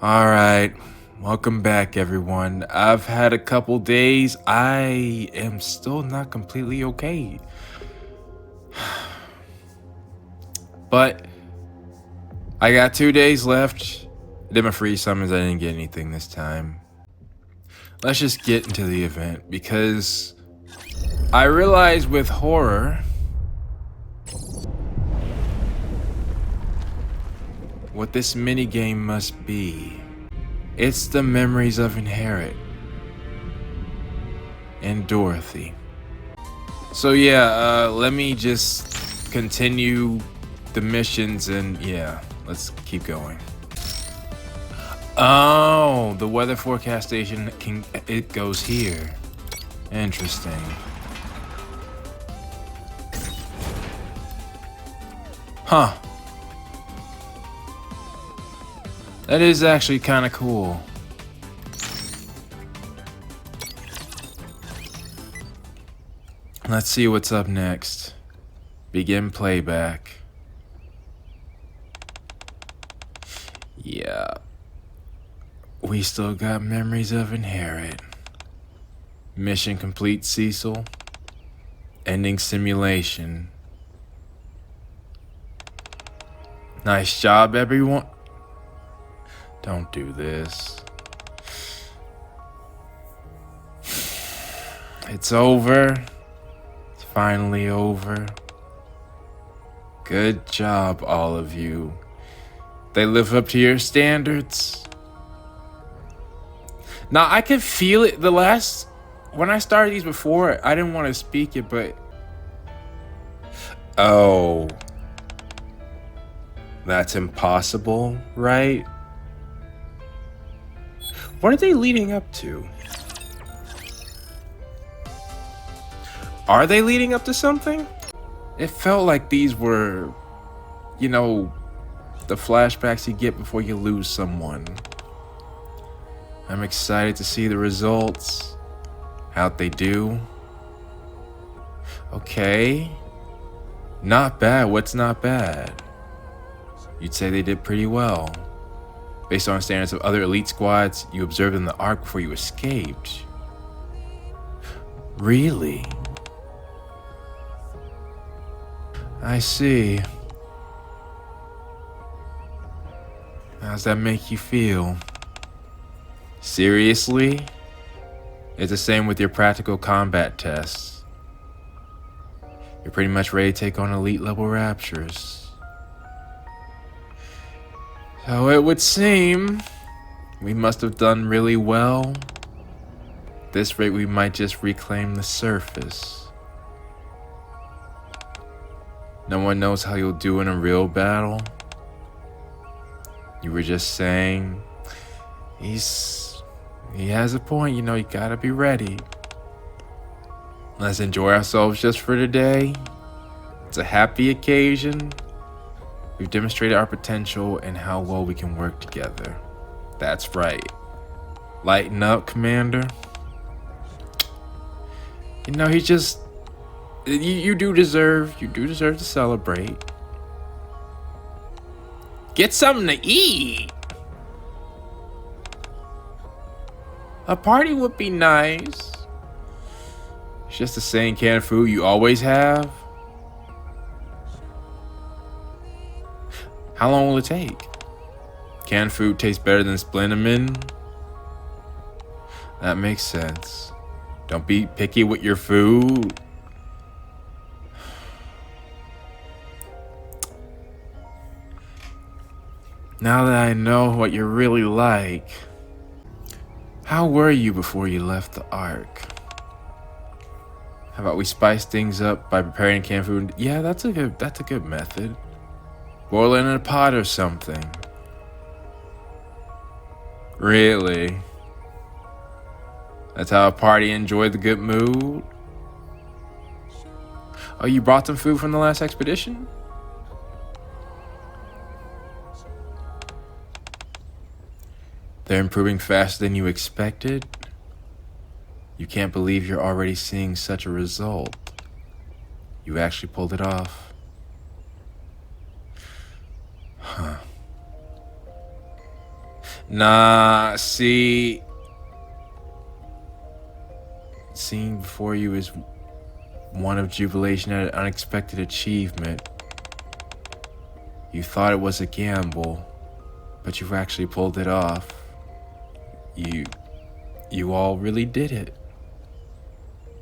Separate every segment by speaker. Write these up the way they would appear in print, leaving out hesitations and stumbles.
Speaker 1: Alright, welcome back everyone. I've had a couple days. I am still not completely okay. But I got 2 days left. I did my free summons, I didn't get anything this time. Let's just get into the event because I realize with horror, what this minigame must be. It's the memories of Inherit and Dorothy. So yeah, let me just continue the missions and yeah, let's keep going. Oh, the weather forecast station it goes here. Interesting. Huh. That is actually kind of cool. Let's see what's up next. Begin playback. Yeah. We still got memories of Inherit. Mission complete, Cecil. Ending simulation. Nice job, everyone. Don't do this. It's over. It's finally over. Good job, all of you. They live up to your standards. Now, I could feel it. When I started these before, I didn't want to speak it, but... Oh. That's impossible, right? What are they leading up to? Are they leading up to something? It felt like these were, you know, the flashbacks you get before you lose someone. I'm excited to see the results. How'd they do? Okay. Not bad. What's not bad? You'd say they did pretty well. Based on standards of other elite squads you observed in the Ark before you escaped. Really? I see. How's that make you feel? Seriously? It's the same with your practical combat tests. You're pretty much ready to take on elite level raptures. So it would seem we must have done really well. At this rate, we might just reclaim the surface. No one knows how you'll do in a real battle. You were just saying, he has a point, you know, you gotta be ready. Let's enjoy ourselves just for today. It's a happy occasion. We've demonstrated our potential and how well we can work together. That's right. Lighten up, Commander. You know, you do deserve to celebrate. Get something to eat. A party would be nice. It's just the same canned food you always have. How long will it take? Canned food tastes better than Splendimin? That makes sense. Don't be picky with your food. Now that I know what you're really like, how were you before you left the Ark? How about we spice things up by preparing canned food? Yeah, that's a good method. Boil it in a pot or something. Really? That's how a party enjoyed the good mood? Oh, you brought some food from the last expedition? They're improving faster than you expected? You can't believe you're already seeing such a result. You actually pulled it off. Huh. Nah, see... Seeing before you is one of jubilation at an unexpected achievement. You thought it was a gamble, but you've actually pulled it off. You all really did it.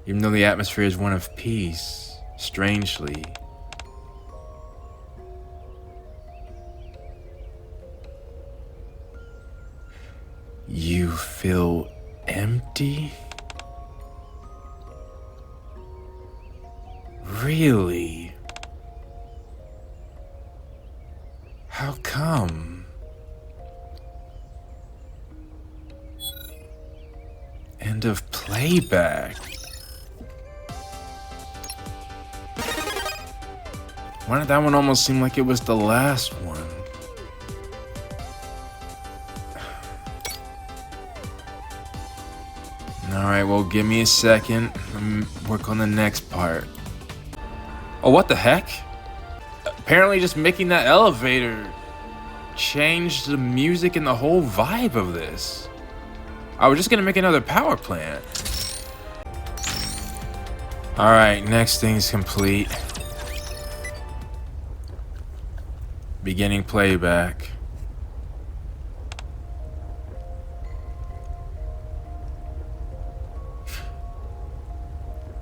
Speaker 1: Even though the atmosphere is one of peace, strangely. You feel empty? Really? How come? End of playback. Why did that one almost seem like it was the last one? Alright, well, give me a second. Let me work on the next part. Oh, what the heck? Apparently just making that elevator changed the music and the whole vibe of this. I was just gonna make another power plant. Alright, next thing's complete. Beginning playback.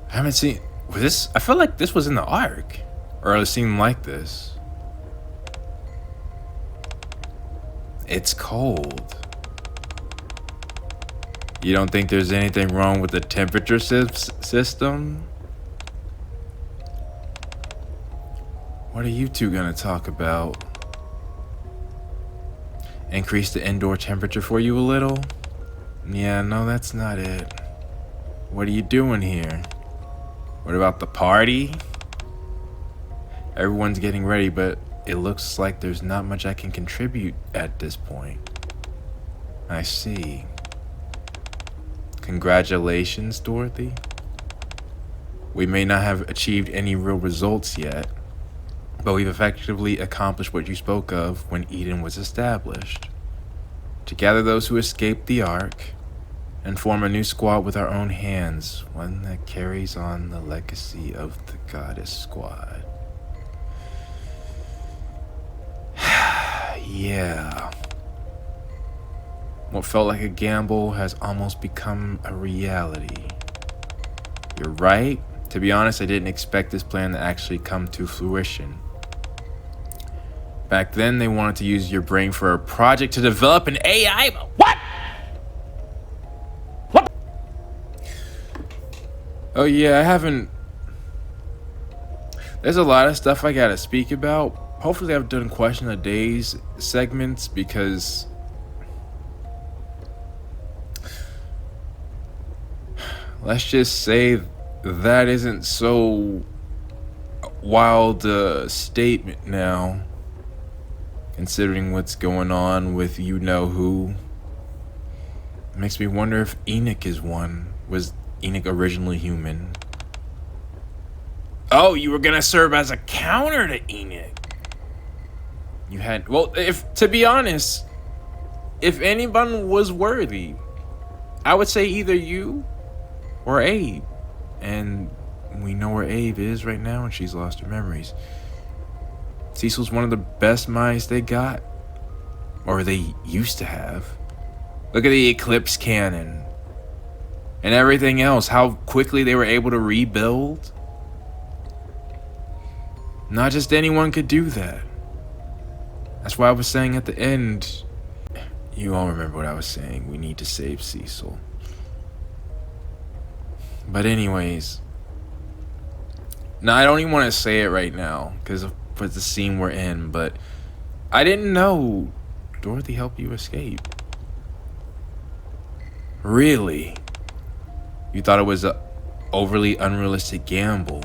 Speaker 1: I haven't seen... Was this... I feel like this was in the Ark. Or it seemed like this. It's cold. You don't think there's anything wrong with the temperature system? What are you two gonna talk about? Increase the indoor temperature for you a little? Yeah, no, that's not it. What are you doing here? What about the party? Everyone's getting ready, but it looks like there's not much I can contribute at this point. I see. Congratulations, Dorothy. We may not have achieved any real results yet, but we've effectively accomplished what you spoke of when Eden was established. To gather those who escaped the Ark, and form a new squad with our own hands, one that carries on the legacy of the Goddess Squad. Yeah. What felt like a gamble has almost become a reality. You're right. To be honest, I didn't expect this plan to actually come to fruition. Back then, they wanted to use your brain for a project to develop an AI. What? What? Oh yeah, I haven't... There's a lot of stuff I gotta speak about. Hopefully I've done question of the days segments, because let's just say that isn't so wild a statement now, considering what's going on with you-know-who. It makes me wonder if Enoch is one. Was Enoch originally human? Oh, you were gonna serve as a counter to Enoch. You had... Well, to be honest, if anyone was worthy, I would say either you or Abe. And we know where Abe is right now, and she's lost her memories. Cecil's one of the best minds they got. Or they used to have. Look at the Eclipse cannon. And everything else. How quickly they were able to rebuild. Not just anyone could do that. That's why I was saying at the end... You all remember what I was saying. We need to save Cecil. But anyways... Now, I don't even want to say it right now, because of the scene we're in, but... I didn't know Dorothy helped you escape. Really? You thought it was a overly unrealistic gamble.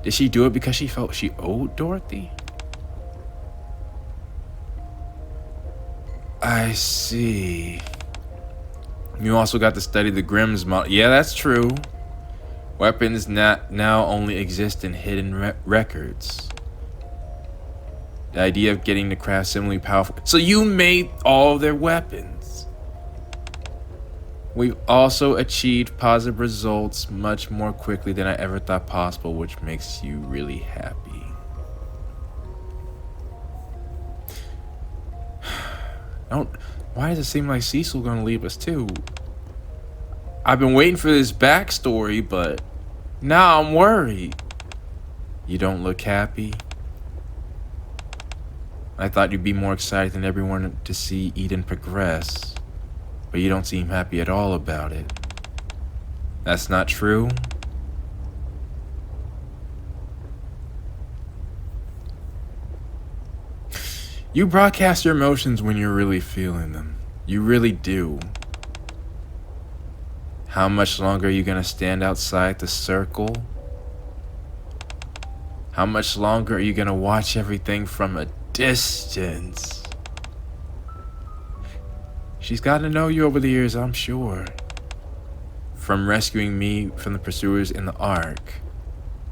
Speaker 1: Did she do it because she felt she owed Dorothy? I see. You also got to study the Grimm's model. Yeah, that's true. Weapons now only exist in hidden records. The idea of getting to craft similarly powerful. So you made all their weapons. We've also achieved positive results much more quickly than I ever thought possible, which makes you really happy. Why does it seem like Cecil's gonna leave us too? I've been waiting for this backstory, but now I'm worried. You don't look happy. I thought you'd be more excited than everyone to see Eden progress, but you don't seem happy at all about it. That's not true? You broadcast your emotions when you're really feeling them. You really do. How much longer are you gonna stand outside the circle? How much longer are you gonna watch everything from a distance? She's gotten to know you over the years, I'm sure. From rescuing me from the pursuers in the Ark,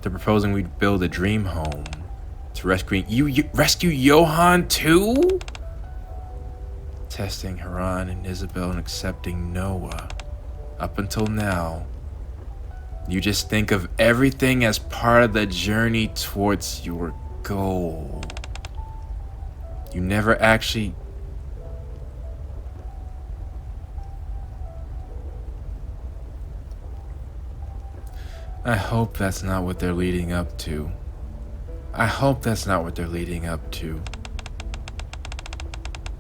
Speaker 1: to proposing we build a dream home, to rescuing you rescue Johan too? Testing Haran and Isabel and accepting Noah. Up until now, you just think of everything as part of the journey towards your goal. You never actually... I hope that's not what they're leading up to. I hope that's not what they're leading up to.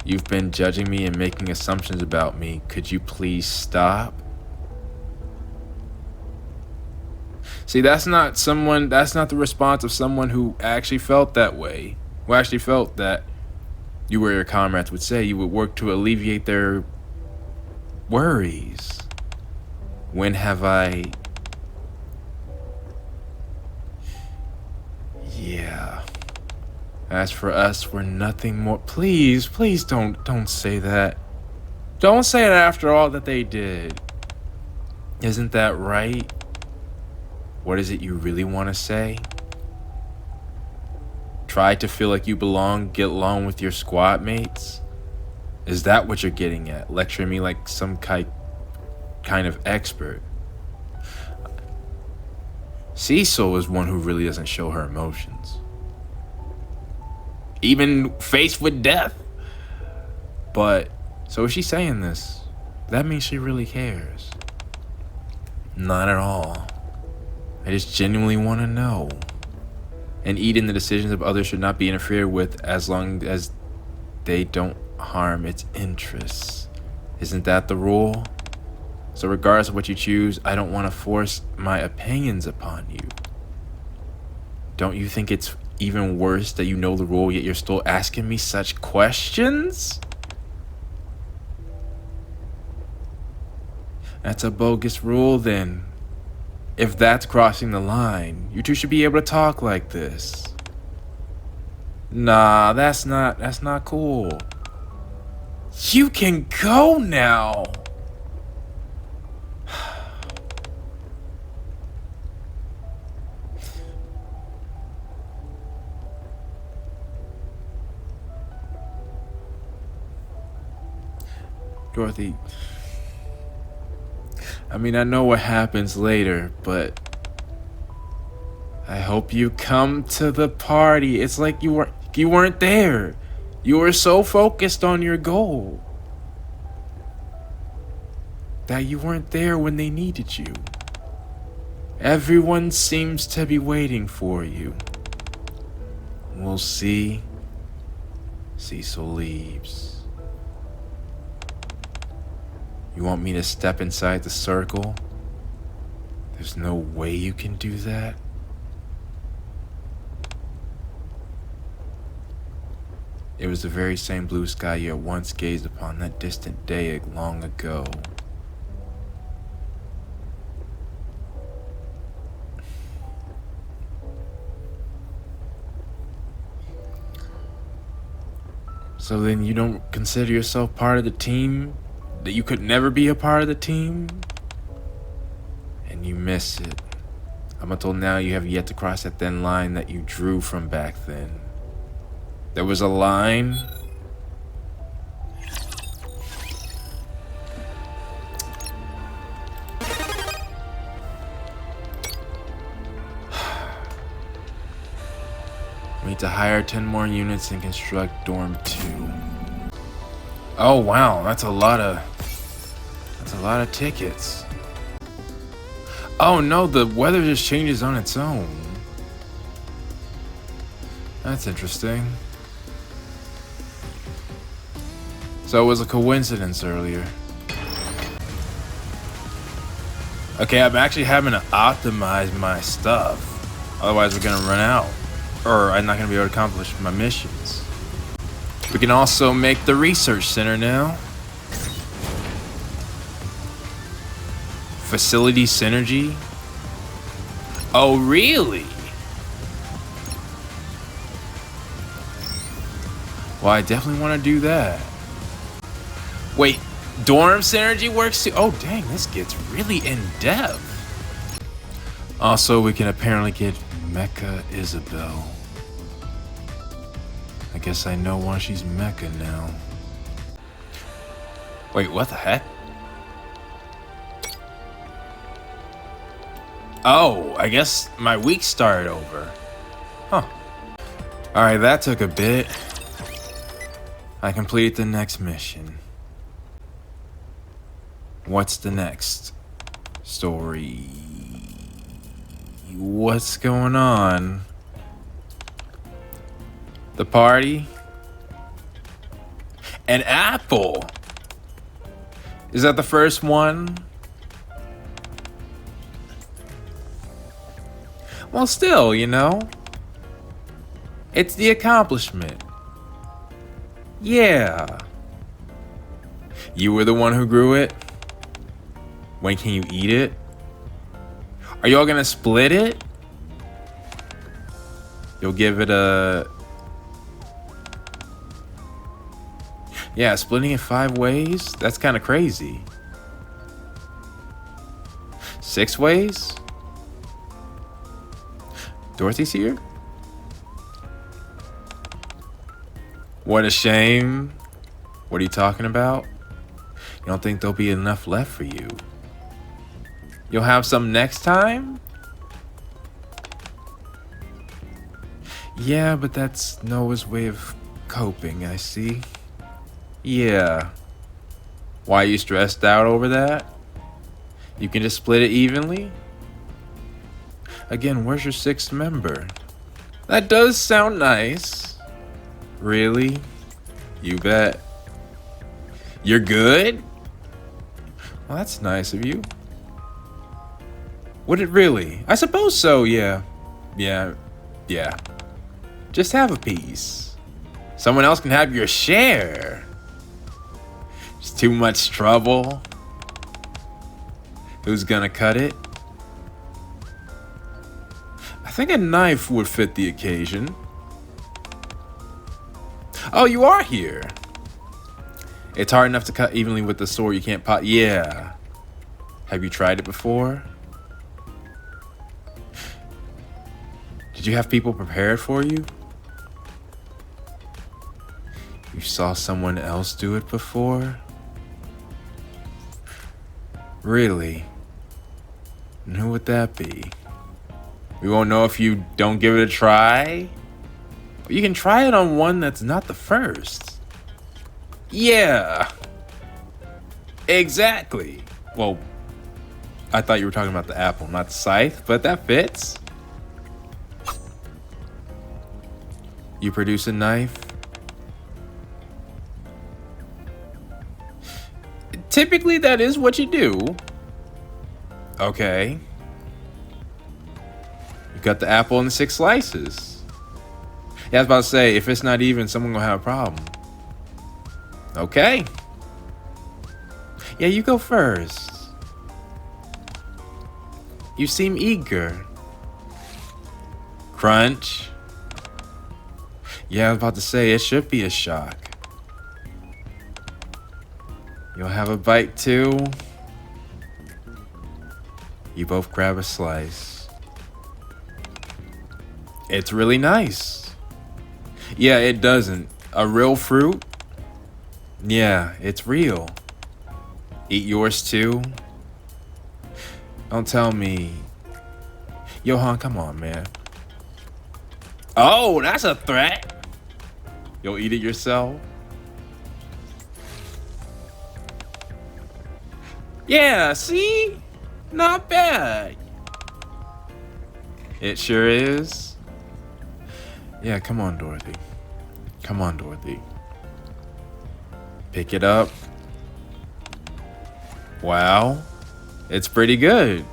Speaker 1: You've been judging me and making assumptions about me. Could you please stop? See, that's not the response of someone who actually felt that way. Who actually felt that you were your comrades would say. You would work to alleviate their worries. When have I... Yeah. As for us, we're nothing more. Please don't say that. Don't say it after all that they did. Isn't that right? What is it you really want to say? Try to feel like you belong, get along with your squad mates? Is that what you're getting at? Lecturing me like some kind of expert? Cecil is one who really doesn't show her emotions. Even faced with death. But, so is she saying this? That means she really cares. Not at all. I just genuinely want to know. And Eden, the decisions of others should not be interfered with as long as they don't harm its interests. Isn't that the rule? So regardless of what you choose, I don't want to force my opinions upon you. Don't you think it's even worse that you know the rule, yet you're still asking me such questions? That's a bogus rule then. If that's crossing the line, you two should be able to talk like this. Nah, that's not cool. You can go now. Dorothy, I mean, I know what happens later, but I hope you come to the party. It's like you weren't there. You were so focused on your goal that you weren't there when they needed you. Everyone seems to be waiting for you. We'll see. Cecil leaves. You want me to step inside the circle? There's no way you can do that. It was the very same blue sky you had once gazed upon that distant day long ago. So then you don't consider yourself part of the team? That you could never be a part of the team? And you miss it. Up until now, you have yet to cross that thin line that you drew from back then. There was a line. We need to hire 10 more units and construct dorm 2. Oh wow, that's a lot of tickets. Oh no, the weather just changes on its own. That's interesting. So it was a coincidence earlier. Okay, I'm actually having to optimize my stuff. Otherwise we're gonna run out. Or I'm not gonna be able to accomplish my missions. We can also make the research center now. Facility synergy? Oh, really? Well, I definitely want to do that. Wait, dorm synergy works too? Oh, dang, this gets really in-depth. Also, we can apparently get Mecha Isabel. I guess I know why she's Mecha now. Wait, what the heck? Oh, I guess my week started over. Huh. Alright, that took a bit. I completed the next mission. What's the next story? What's going on? The party? An apple? Is that the first one? Well, still, you know. It's the accomplishment. Yeah. You were the one who grew it? When can you eat it? Are y'all gonna split it? You'll give it a... Yeah, splitting it 5 ways? That's kind of crazy. 6 ways? Dorothy's here? What a shame. What are you talking about? You don't think there'll be enough left for you? You'll have some next time? Yeah, but that's Noah's way of coping, I see. Yeah. Why are you stressed out over that? You can just split it evenly? Again, where's your 6th member? That does sound nice. Really? You bet. You're good? Well, that's nice of you. Would it really? I suppose so, yeah. Yeah. Just have a piece. Someone else can have your share. It's too much trouble. Who's gonna cut it? I think a knife would fit the occasion. Oh, you are here. It's hard enough to cut evenly with the sword. You can't pot. Yeah. Have you tried it before? Did you have people prepared for you? You saw someone else do it before? Really? And who would that be? We won't know if you don't give it a try. But you can try it on one that's not the first. Yeah. Exactly. Well, I thought you were talking about the apple, not the scythe, but that fits. You produce a knife. Typically, that is what you do. Okay. You got the apple in 6 slices. Yeah, I was about to say, if it's not even, someone gonna have a problem. Okay. Yeah, you go first. You seem eager. Crunch. Yeah, I was about to say, it should be a shock. You'll have a bite too. You both grab a slice. It's really nice. Yeah, it doesn't. A real fruit? Yeah, it's real. Eat yours too? Don't tell me. Johan, come on, man. Oh, that's a threat. You'll eat it yourself? Yeah, see? Not bad. It sure is. Yeah, come on, Dorothy. Come on, Dorothy. Pick it up. Wow. It's pretty good.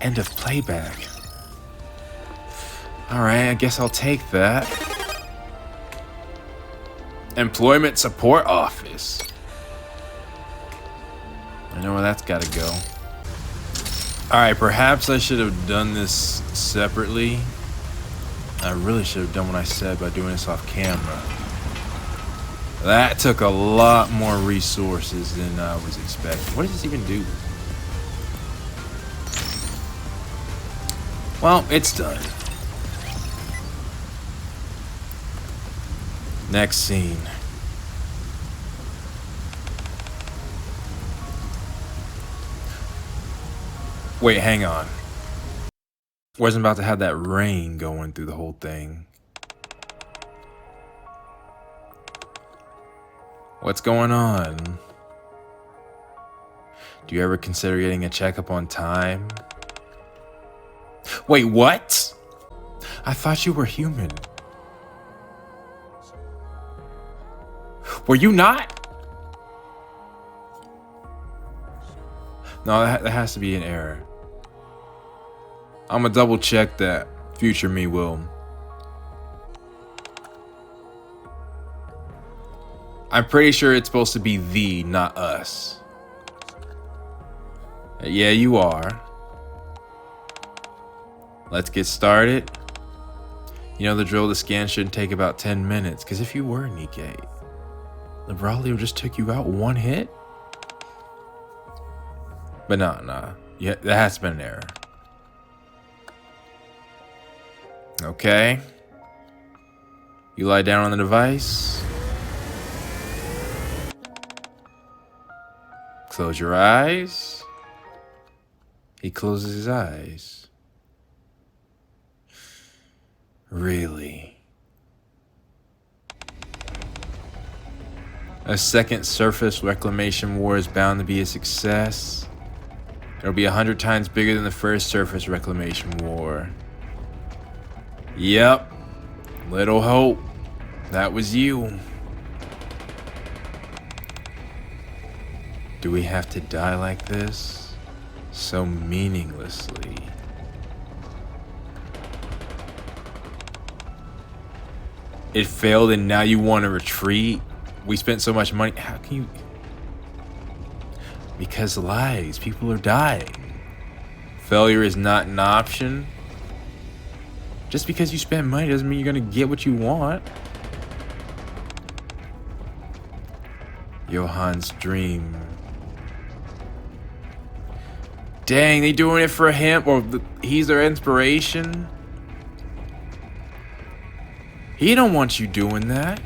Speaker 1: End of playback. Alright, I guess I'll take that. Employment Support Office. I know where that's gotta go. Alright, perhaps I should have done this separately. I really should have done what I said by doing this off camera. That took a lot more resources than I was expecting. What does this even do? Well, it's done. Next scene. Wait, hang on. Wasn't about to have that rain going through the whole thing. What's going on? Do you ever consider getting a checkup on time? Wait, what? I thought you were human. Were you not? No, that has to be an error. I'm gonna double check that. Future me will. I'm pretty sure it's supposed to be thee, not us. Yeah, you are. Let's get started. You know the drill, the scan shouldn't take about 10 minutes, because if you were Nikke, the Braulio just took you out one hit? But nah. Yeah, that has been an error. Okay. You lie down on the device. Close your eyes. He closes his eyes. Really? A second surface reclamation war is bound to be a success. It'll be 100 times bigger than the first surface reclamation war. Yep. Little hope. That was you. Do we have to die like this? So meaninglessly. It failed and now you want to retreat? We spent so much money. How can you? Because lies. People are dying. Failure is not an option. Just because you spend money doesn't mean you're gonna get what you want. Johan's dream. Dang, they doing it for him, or he's their inspiration? He don't want you doing that.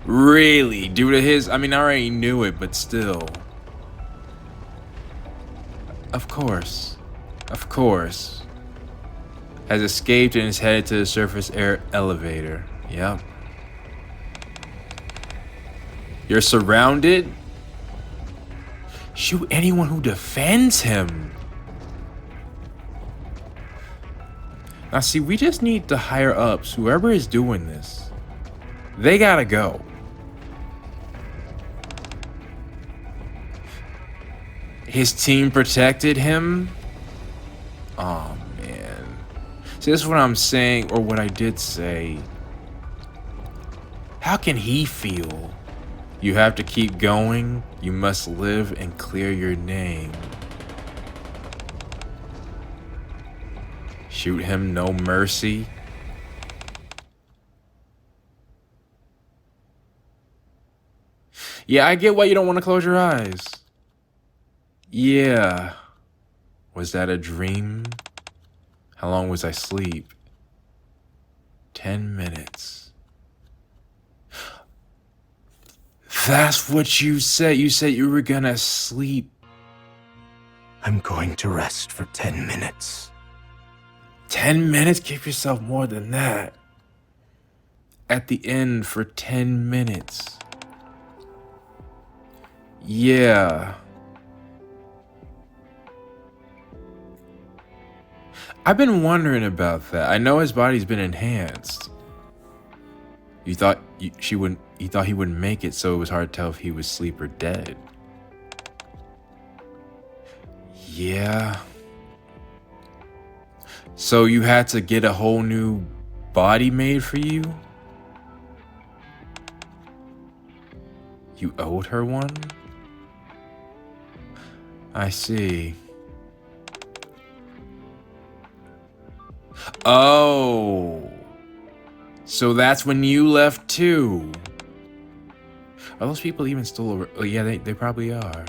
Speaker 1: Really? Due to his... I mean, I already knew it, but still. Of course. Of course. Has escaped and is headed to the surface air elevator. Yep. You're surrounded? Shoot anyone who defends him. Now see, we just need the higher ups, whoever is doing this. They gotta go. His team protected him? Oh man. See, this is what I'm saying, or what I did say. How can he feel? You have to keep going. You must live and clear your name. Shoot him, no mercy. Yeah, I get why you don't want to close your eyes. Yeah. Was that a dream? How long was I asleep? 10 minutes. That's what you said. You said you were gonna sleep.
Speaker 2: I'm going to rest for 10 minutes.
Speaker 1: 10 minutes? Give yourself more than that. At the end for 10 minutes. Yeah. I've been wondering about that. I know his body's been enhanced. You thought he wouldn't make it, so it was hard to tell if he was asleep or dead. Yeah. So you had to get a whole new body made for you? You owed her one? I see. Oh. So that's when you left too. Are those people even still over? Oh yeah, they probably are.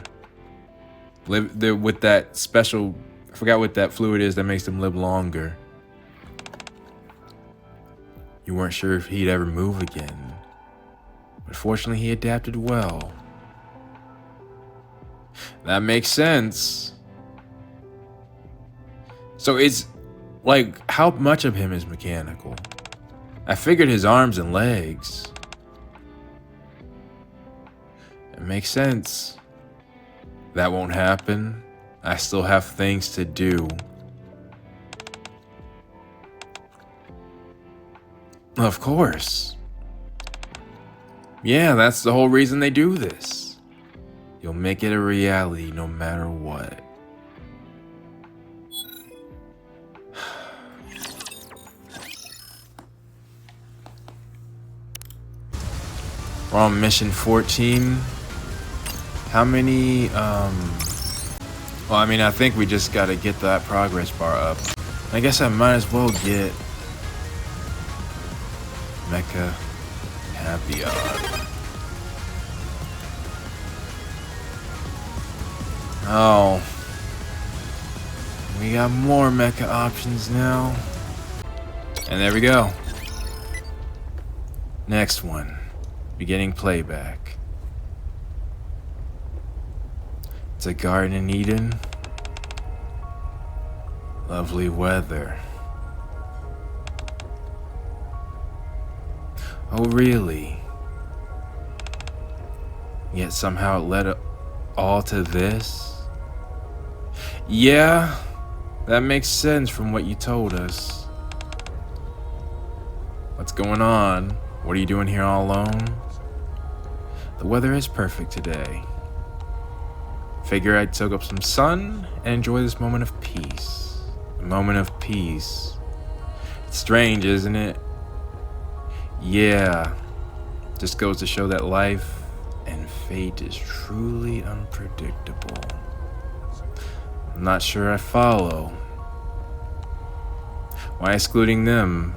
Speaker 1: They're with that special, I forgot what that fluid is that makes them live longer. You weren't sure if he'd ever move again. But fortunately he adapted well. That makes sense. So it's like, how much of him is mechanical? I figured his arms and legs. It makes sense. That won't happen. I still have things to do. Of course. Yeah, that's the whole reason they do this. You'll make it a reality no matter what. We're on mission 14. How many, well, I mean, I think we just gotta get that progress bar up. I guess I might as well get Mecha Happy Odd. Oh. We got more mecha options now. And there we go. Next one. Beginning playback. It's a garden in Eden. Lovely weather. Oh, really? Yet somehow it led all to this? Yeah, that makes sense from what you told us. What's going on? What are you doing here all alone? The weather is perfect today. Figure I'd soak up some sun and enjoy this moment of peace. A moment of peace. It's strange, isn't it? Yeah. Just goes to show that life and fate is truly unpredictable. I'm not sure I follow. Why excluding them?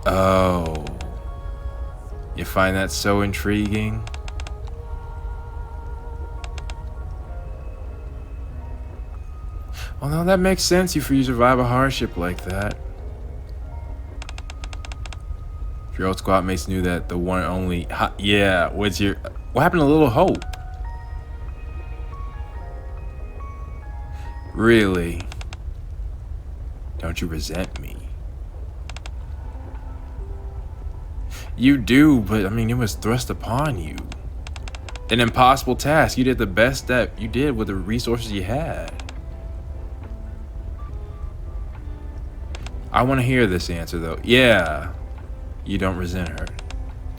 Speaker 1: Oh. You find that so intriguing? Well, no, that makes sense if you survive a hardship like that. If your old squad mates knew that the one and only... yeah, what happened to Little Hope? Really? Don't you resent me? You do, but I mean, it was thrust upon you. An impossible task. You did the best that you did with the resources you had. I want to hear this answer though. Yeah, you don't resent her.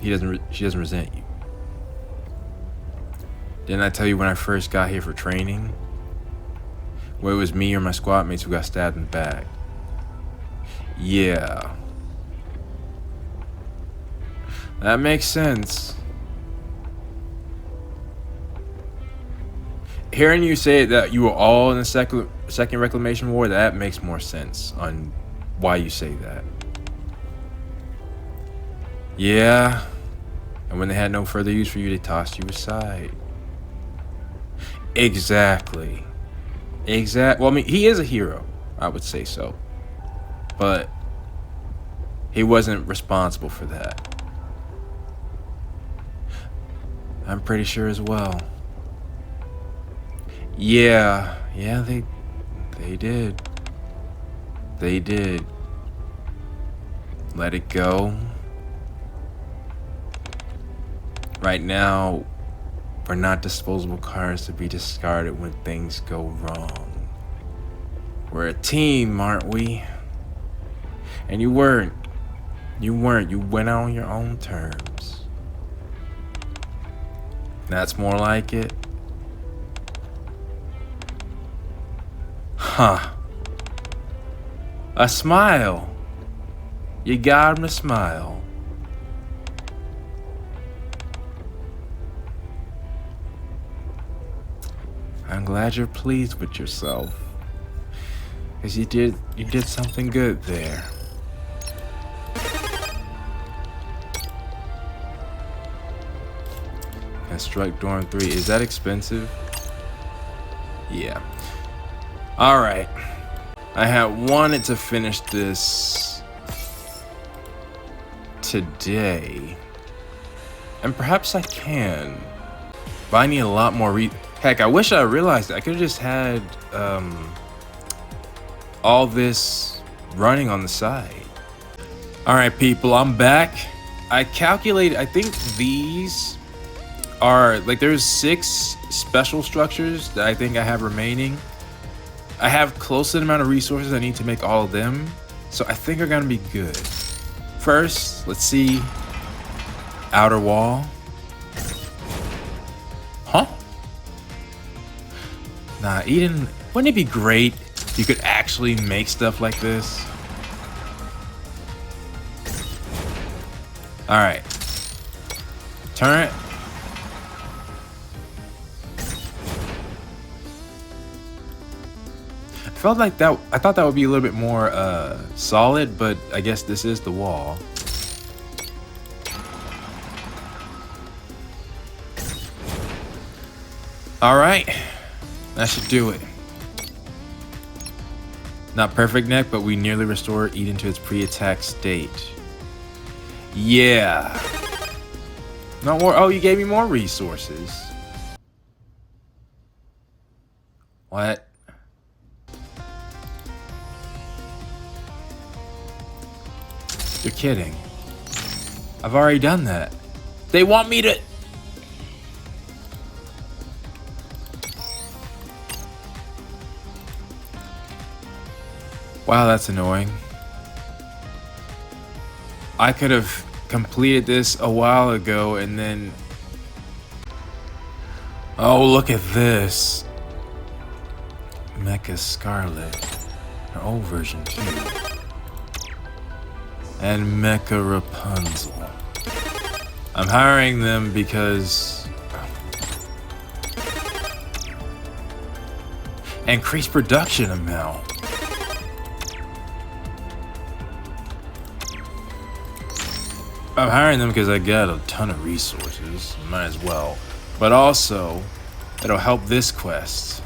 Speaker 1: She doesn't resent you. Didn't I tell you when I first got here for training? Where it was me or my squad mates who got stabbed in the back. Yeah. That makes sense. Hearing you say that you were all in the second Reclamation War, that makes more sense on why you say that. Yeah. And when they had no further use for you, they tossed you aside. Exactly. Well, I mean, he is a hero. I would say so. But he wasn't responsible for that. I'm pretty sure as well. Yeah, they did. They did. Let it go. Right now, we're not disposable cars to be discarded when things go wrong. We're a team, aren't we? And you weren't. You weren't. You went out on your own terms. That's more like it. Huh. A smile. You got him to smile. I'm glad you're pleased with yourself. Because you did something good there. Construct dorm 3. Is that expensive? Yeah. Alright. I had wanted to finish this today. And perhaps I can. But I need a lot more Heck, I wish I realized it. I could have just had all this running on the side. Alright, people, I'm back. I calculated, I think these are, like, there's 6 special structures that I think I have remaining. I have close to the amount of resources I need to make all of them, so I think are gonna be good. First, let's see. Outer wall. Huh? Nah, Eden, wouldn't it be great if you could actually make stuff like this? Alright. Turret. Felt like that. I thought that would be a little bit more solid, but I guess this is the wall. All right, that should do it. Not perfect neck, but we nearly restore Eden to its pre-attack state. Yeah. No more. Oh, you gave me more resources. What? You're kidding. I've already done that. They want me to... Wow, that's annoying. I could have completed this a while ago and then... Oh, look at this. Mecha Scarlet. Her old version too. And Mecha Rapunzel. I'm hiring them because... Increase production amount. I'm hiring them because I got a ton of resources. Might as well. But also, it'll help this quest.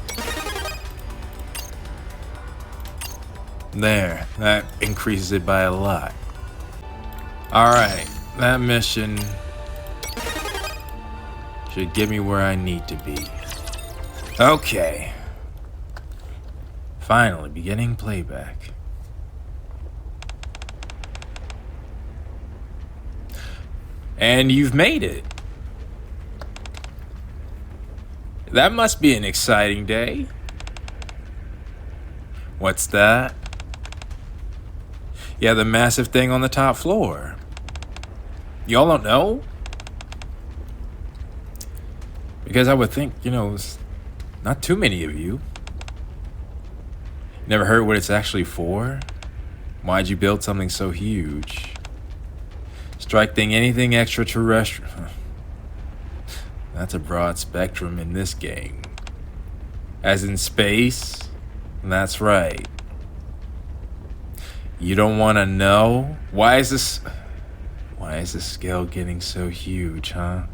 Speaker 1: There, that increases it by a lot. Alright, that mission should get me where I need to be. Okay. Finally, beginning playback. And you've made it. That must be an exciting day. What's that? Yeah, the massive thing on the top floor. Y'all don't know? Because I would think, you know, not too many of you. Never heard what it's actually for? Why'd you build something so huge? Strike thing, anything extraterrestrial. That's a broad spectrum in this game. As in space? That's right. You don't want to know? Why is this scale getting so huge, huh?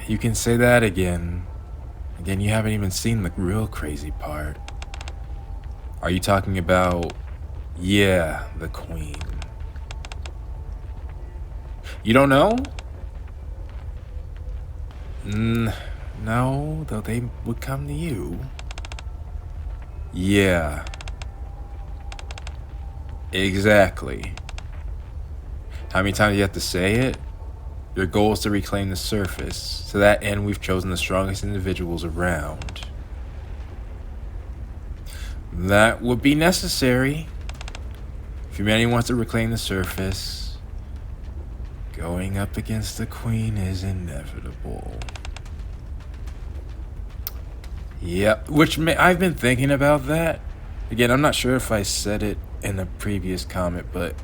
Speaker 1: You can say that again. Again, you haven't even seen the real crazy part. Are you talking about, yeah, the queen? You don't know? No, though they would come to you. Yeah. Exactly. How many times do you have to say it? Your goal is to reclaim the surface. To that end, we've chosen the strongest individuals around. That would be necessary. If humanity wants to reclaim the surface, going up against the queen is inevitable. Yep, I've been thinking about that. Again, I'm not sure if I said it in a previous comment, but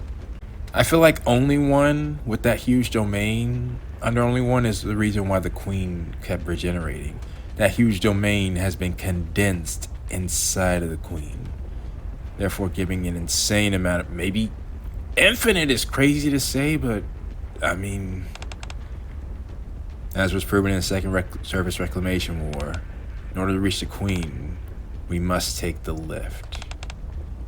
Speaker 1: I feel like Only One with that huge domain under Only One is the reason why the queen kept regenerating. That huge domain has been condensed inside of the queen, therefore giving an insane amount of, maybe infinite is crazy to say, but I mean, as was proven in the Second Surface Reclamation War, in order to reach the queen, we must take the lift.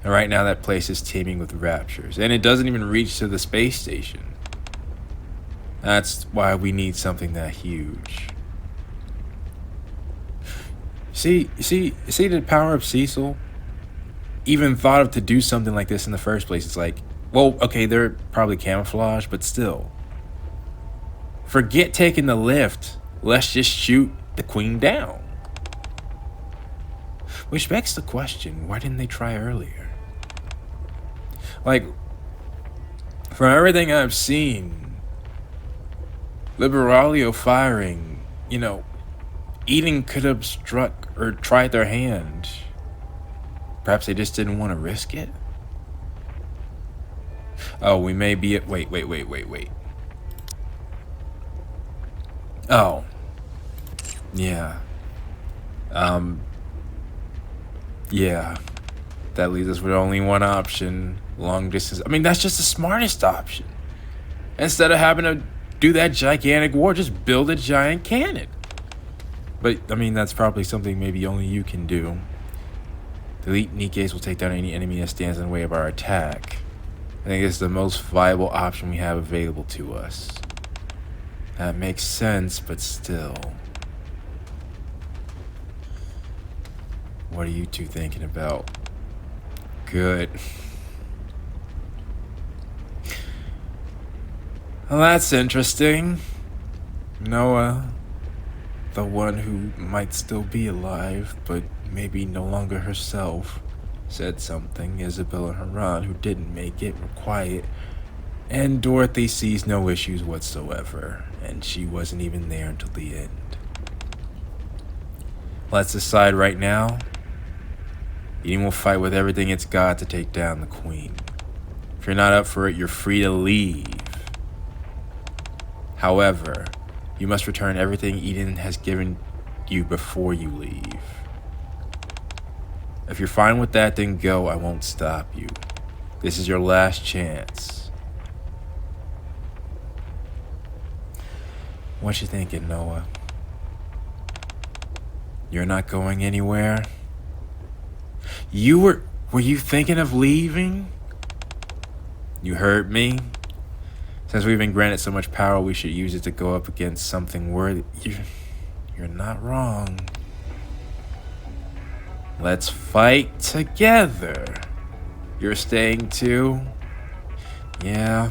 Speaker 1: And right now that place is teeming with raptures, and it doesn't even reach to the space station. That's why we need something that huge. See the power of Cecil even thought of to do something like this in the first place. It's like, well, okay, they're probably camouflage, but still. Forget taking the lift. Let's just shoot the queen down. Which begs the question, why didn't they try earlier? Like, from everything I've seen, Liberaglio firing, Eden could have struck or tried their hand. Perhaps they just didn't want to risk it? Oh, we may be at... Wait. Oh. Yeah. Yeah. That leaves us with only one option. Long distance. I mean, that's just the smartest option. Instead of having to do that gigantic war, just build a giant cannon. But, I mean, that's probably something maybe only you can do. The elite Nikkes will take down any enemy that stands in the way of our attack. I think it's the most viable option we have available to us. That makes sense, but still. What are you two thinking about? Good. Well, that's interesting. Noah, the one who might still be alive, but maybe no longer herself, said something. Isabel and Haran, who didn't make it, were quiet. And Dorothy sees no issues whatsoever, and she wasn't even there until the end. Let's decide right now. Eden will fight with everything it's got to take down the queen. If you're not up for it, you're free to leave. However, you must return everything Eden has given you before you leave. If you're fine with that, then go. I won't stop you. This is your last chance. What you thinking, Noah? You're not going anywhere? Were you thinking of leaving? You heard me? Since we've been granted so much power, we should use it to go up against something worthy. You're not wrong. Let's fight together. You're staying too? Yeah,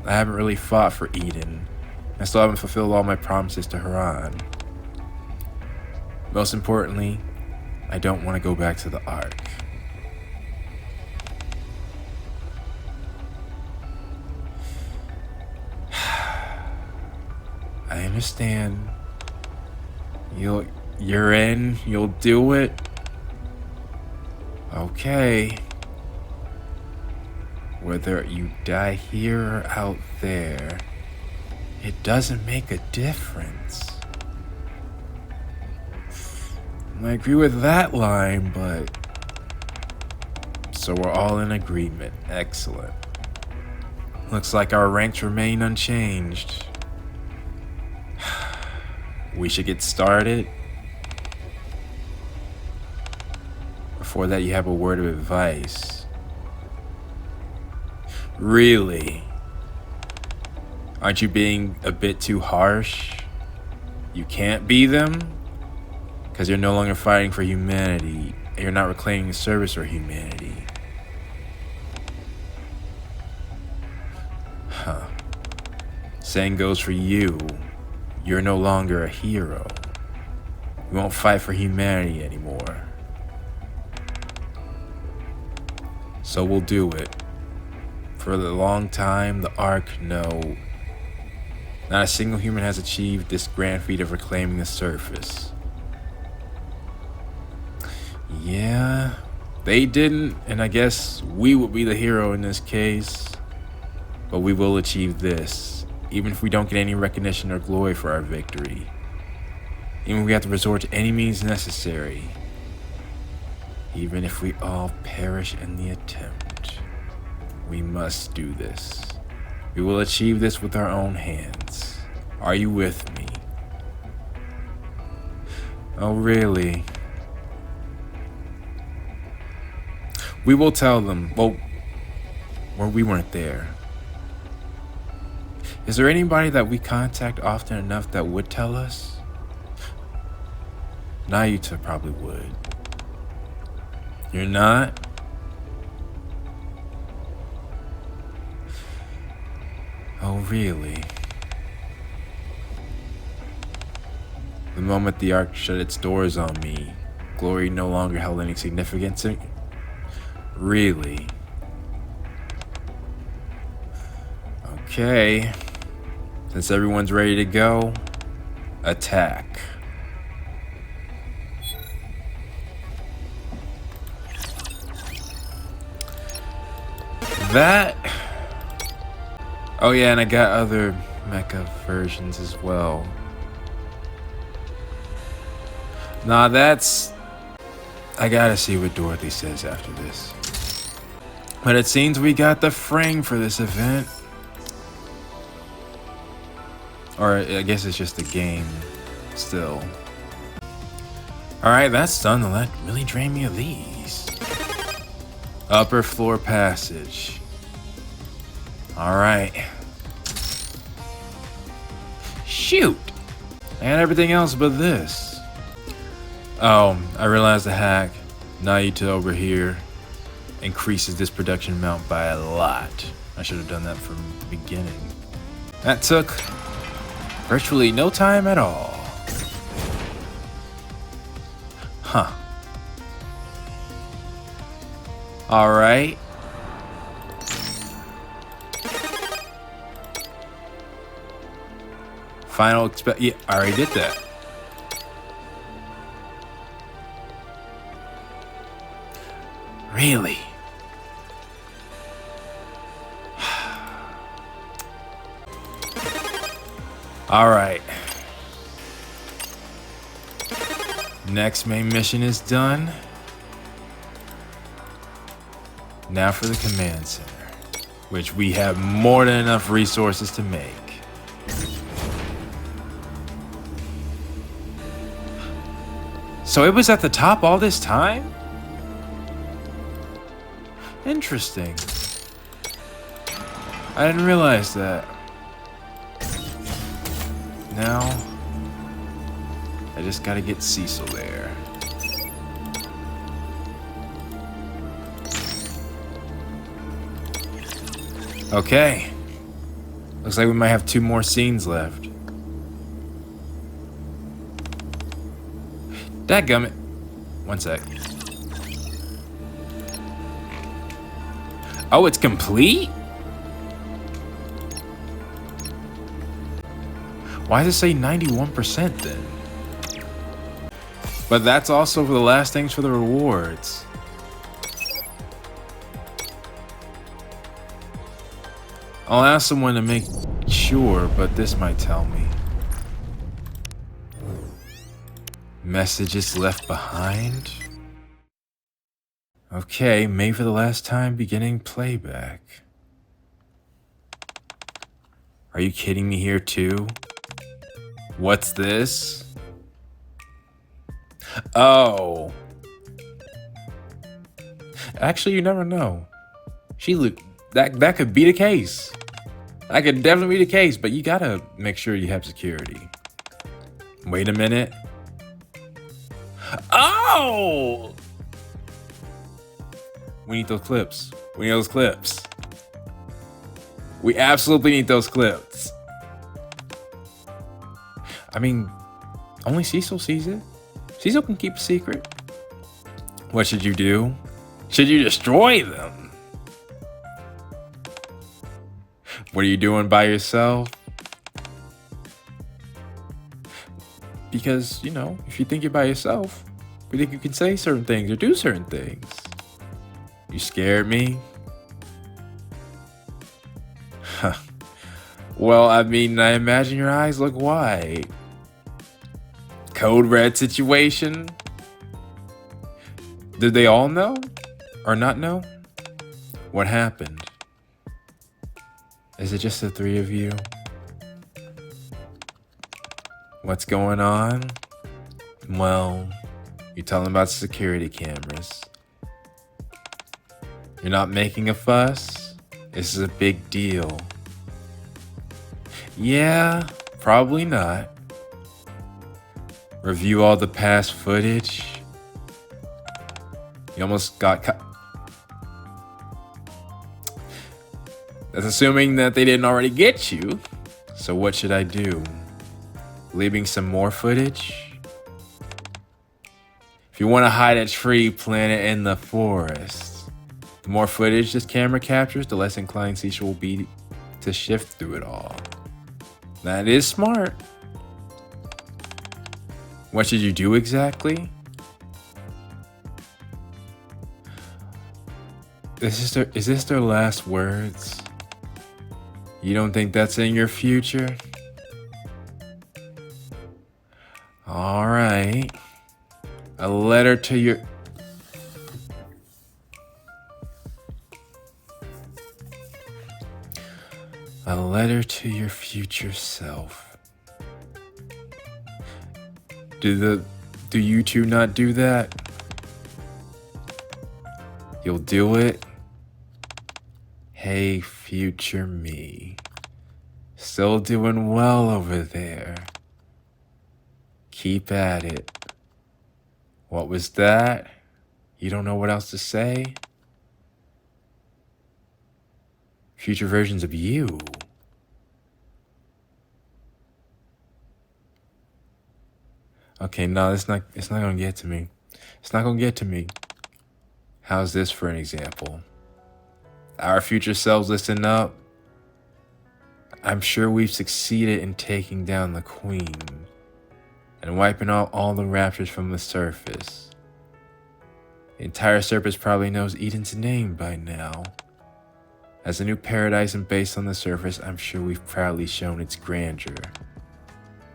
Speaker 1: I haven't really fought for Eden. I still haven't fulfilled all my promises to Haran. Most importantly, I don't want to go back to the Ark. I understand. You're in, you'll do it. Okay. Whether you die here or out there, it doesn't make a difference. I agree with that line, but... So we're all in agreement. Excellent. Looks like our ranks remain unchanged. We should get started. before that, you have a word of advice. Really? Aren't you being a bit too harsh? You can't be them? Because you're no longer fighting for humanity, and you're not reclaiming service for humanity. Huh. Same goes for you. You're no longer a hero. You won't fight for humanity anymore. So we'll do it. For a long time, the Ark, no. Not a single human has achieved this grand feat of reclaiming the surface. Yeah, they didn't, and I guess we would be the hero in this case. But we will achieve this, even if we don't get any recognition or glory for our victory. Even if we have to resort to any means necessary. Even if we all perish in the attempt. We must do this. We will achieve this with our own hands. Are you with me? Oh, really? We will tell them. Well, we weren't there. Is there anybody that we contact often enough that would tell us? Nikke probably would. You're not? Oh, really? The moment the Ark shut its doors on me, glory no longer held any significance. Really? Okay. Since everyone's ready to go, attack. That... Oh yeah, and I got other mecha versions as well. Nah, that's... I gotta see what Dorothy says after this. But it seems we got the frame for this event. Or I guess it's just a game still. Alright, that's done. That really drained me of these. Upper floor passage. Alright. Shoot! I had everything else but this. Oh, I realized the hack. Nikke over here increases this production amount by a lot. I should have done that from the beginning. That took virtually no time at all. Huh. Alright. Final yeah, I already did that. Really? Alright. Next main mission is done. Now for the command center, which we have more than enough resources to make. So it was at the top all this time? Interesting. I didn't realize that. Now, I just gotta get Cecil there. Okay. Looks like we might have 2 more scenes left. Dadgummit. One sec. Oh, it's complete? Why does it say 91% then? But that's also for the last things for the rewards. I'll ask someone to make sure, but this might tell me. Messages left behind? Okay, made for the last time, beginning playback. Are you kidding me here too? What's this? Oh. Actually, you never know. That could be the case. That could definitely be the case, but you gotta make sure you have security. Wait a minute. Oh! We need those clips. We need those clips. We absolutely need those clips. I mean, only Cecil sees it. Cecil can keep a secret. What should you do? Should you destroy them? What are you doing by yourself? Because, if you think you're by yourself, we think you can say certain things or do certain things. You scared me? Huh. Well, I imagine your eyes look wide. Code red situation? Did they all know? Or not know? What happened? Is it just the three of you? What's going on? Well, you're telling about security cameras. You're not making a fuss? This is a big deal. Yeah, probably not. Review all the past footage. You almost got That's assuming that they didn't already get you. So what should I do? Leaving some more footage? If you want to hide a tree, plant it in the forest. The more footage this camera captures, the less inclined Cecil will be to shift through it all. That is smart. What should you do exactly? Is this their last words? You don't think that's in your future? All right. A letter to your... A letter to your future self. Do you two not do that? You'll do it? Hey, future me. Still doing well over there. Keep at it. What was that? You don't know what else to say? Future versions of you. Okay, no, it's not gonna get to me. It's not gonna get to me. How's this for an example? Our future selves listen up. I'm sure we've succeeded in taking down the queen and wiping out all the raptors from the surface. The entire surface probably knows Eden's name by now. As a new paradise and based on the surface, I'm sure we've proudly shown its grandeur.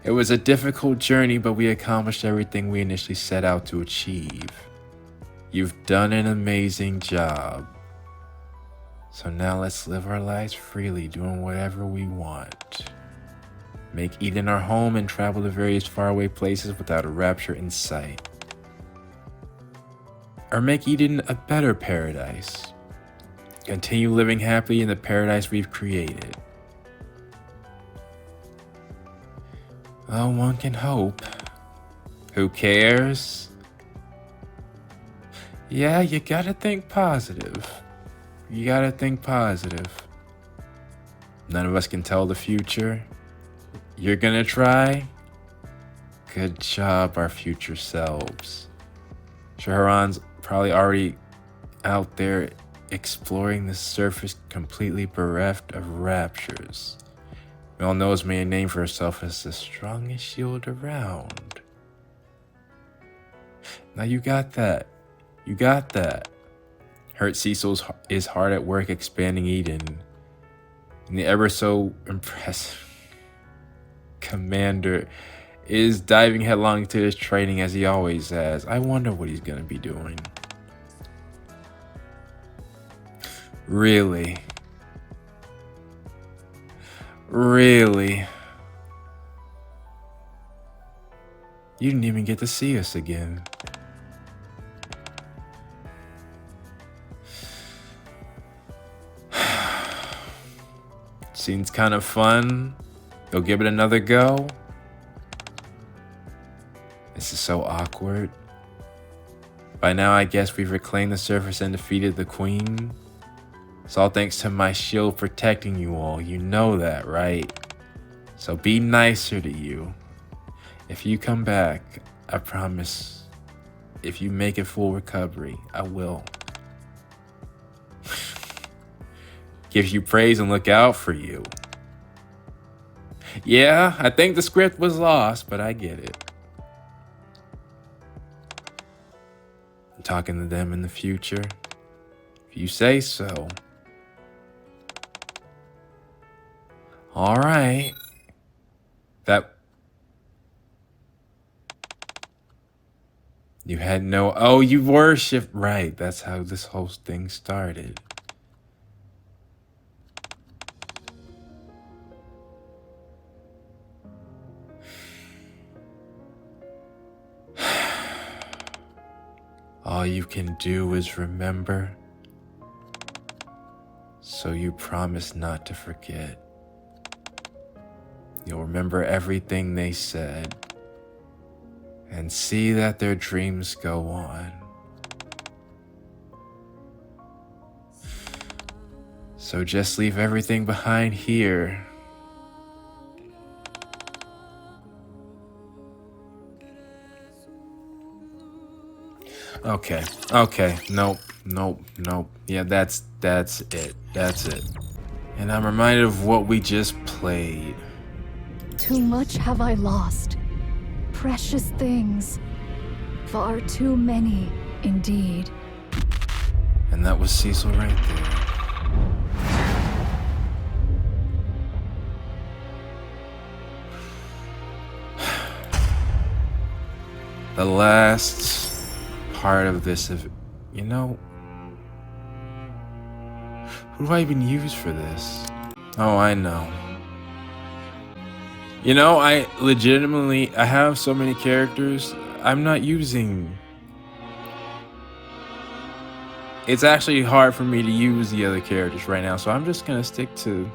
Speaker 1: It was a difficult journey, but we accomplished everything we initially set out to achieve. You've done an amazing job. So now let's live our lives freely, doing whatever we want. Make Eden our home and travel to various faraway places without a rapture in sight. Or make Eden a better paradise. Continue living happily in the paradise we've created. Well, one can hope. Who cares? Yeah, you gotta think positive. You gotta think positive. None of us can tell the future. You're gonna try? Good job, our future selves. Shaharan's probably already out there exploring the surface completely bereft of raptures. We all know has made a name for herself as the strongest shield around. Now you got that. You got that. Hurt Cecil is hard at work expanding Eden. And the ever so impressive Commander is diving headlong into his training as he always has. I wonder what he's gonna be doing. Really? Really? You didn't even get to see us again. Seems kind of fun. You'll give it another go? This is so awkward. By now, I guess we've reclaimed the surface and defeated the queen. It's all thanks to my shield protecting you all. You know that, right? So be nicer to you. If you come back, I promise, if you make a full recovery, I will. Give you praise and look out for you. Yeah, I think the script was lost, but I get it. I'm talking to them in the future. If you say so. All right. You had no... Oh, you worshipped... Right, that's how this whole thing started. All you can do is remember. So you promise not to forget. You'll remember everything they said. And see that their dreams go on. So just leave everything behind here. Okay, nope. Yeah, that's it. That's it. And I'm reminded of what we just played.
Speaker 3: Too much have I lost. Precious things. Far too many, indeed.
Speaker 1: And that was Cecil right there. The last part of this, you know, who do I even use for this? Oh, I know. You know, I have so many characters, I'm not using. It's actually hard for me to use the other characters right now, so I'm just gonna stick to...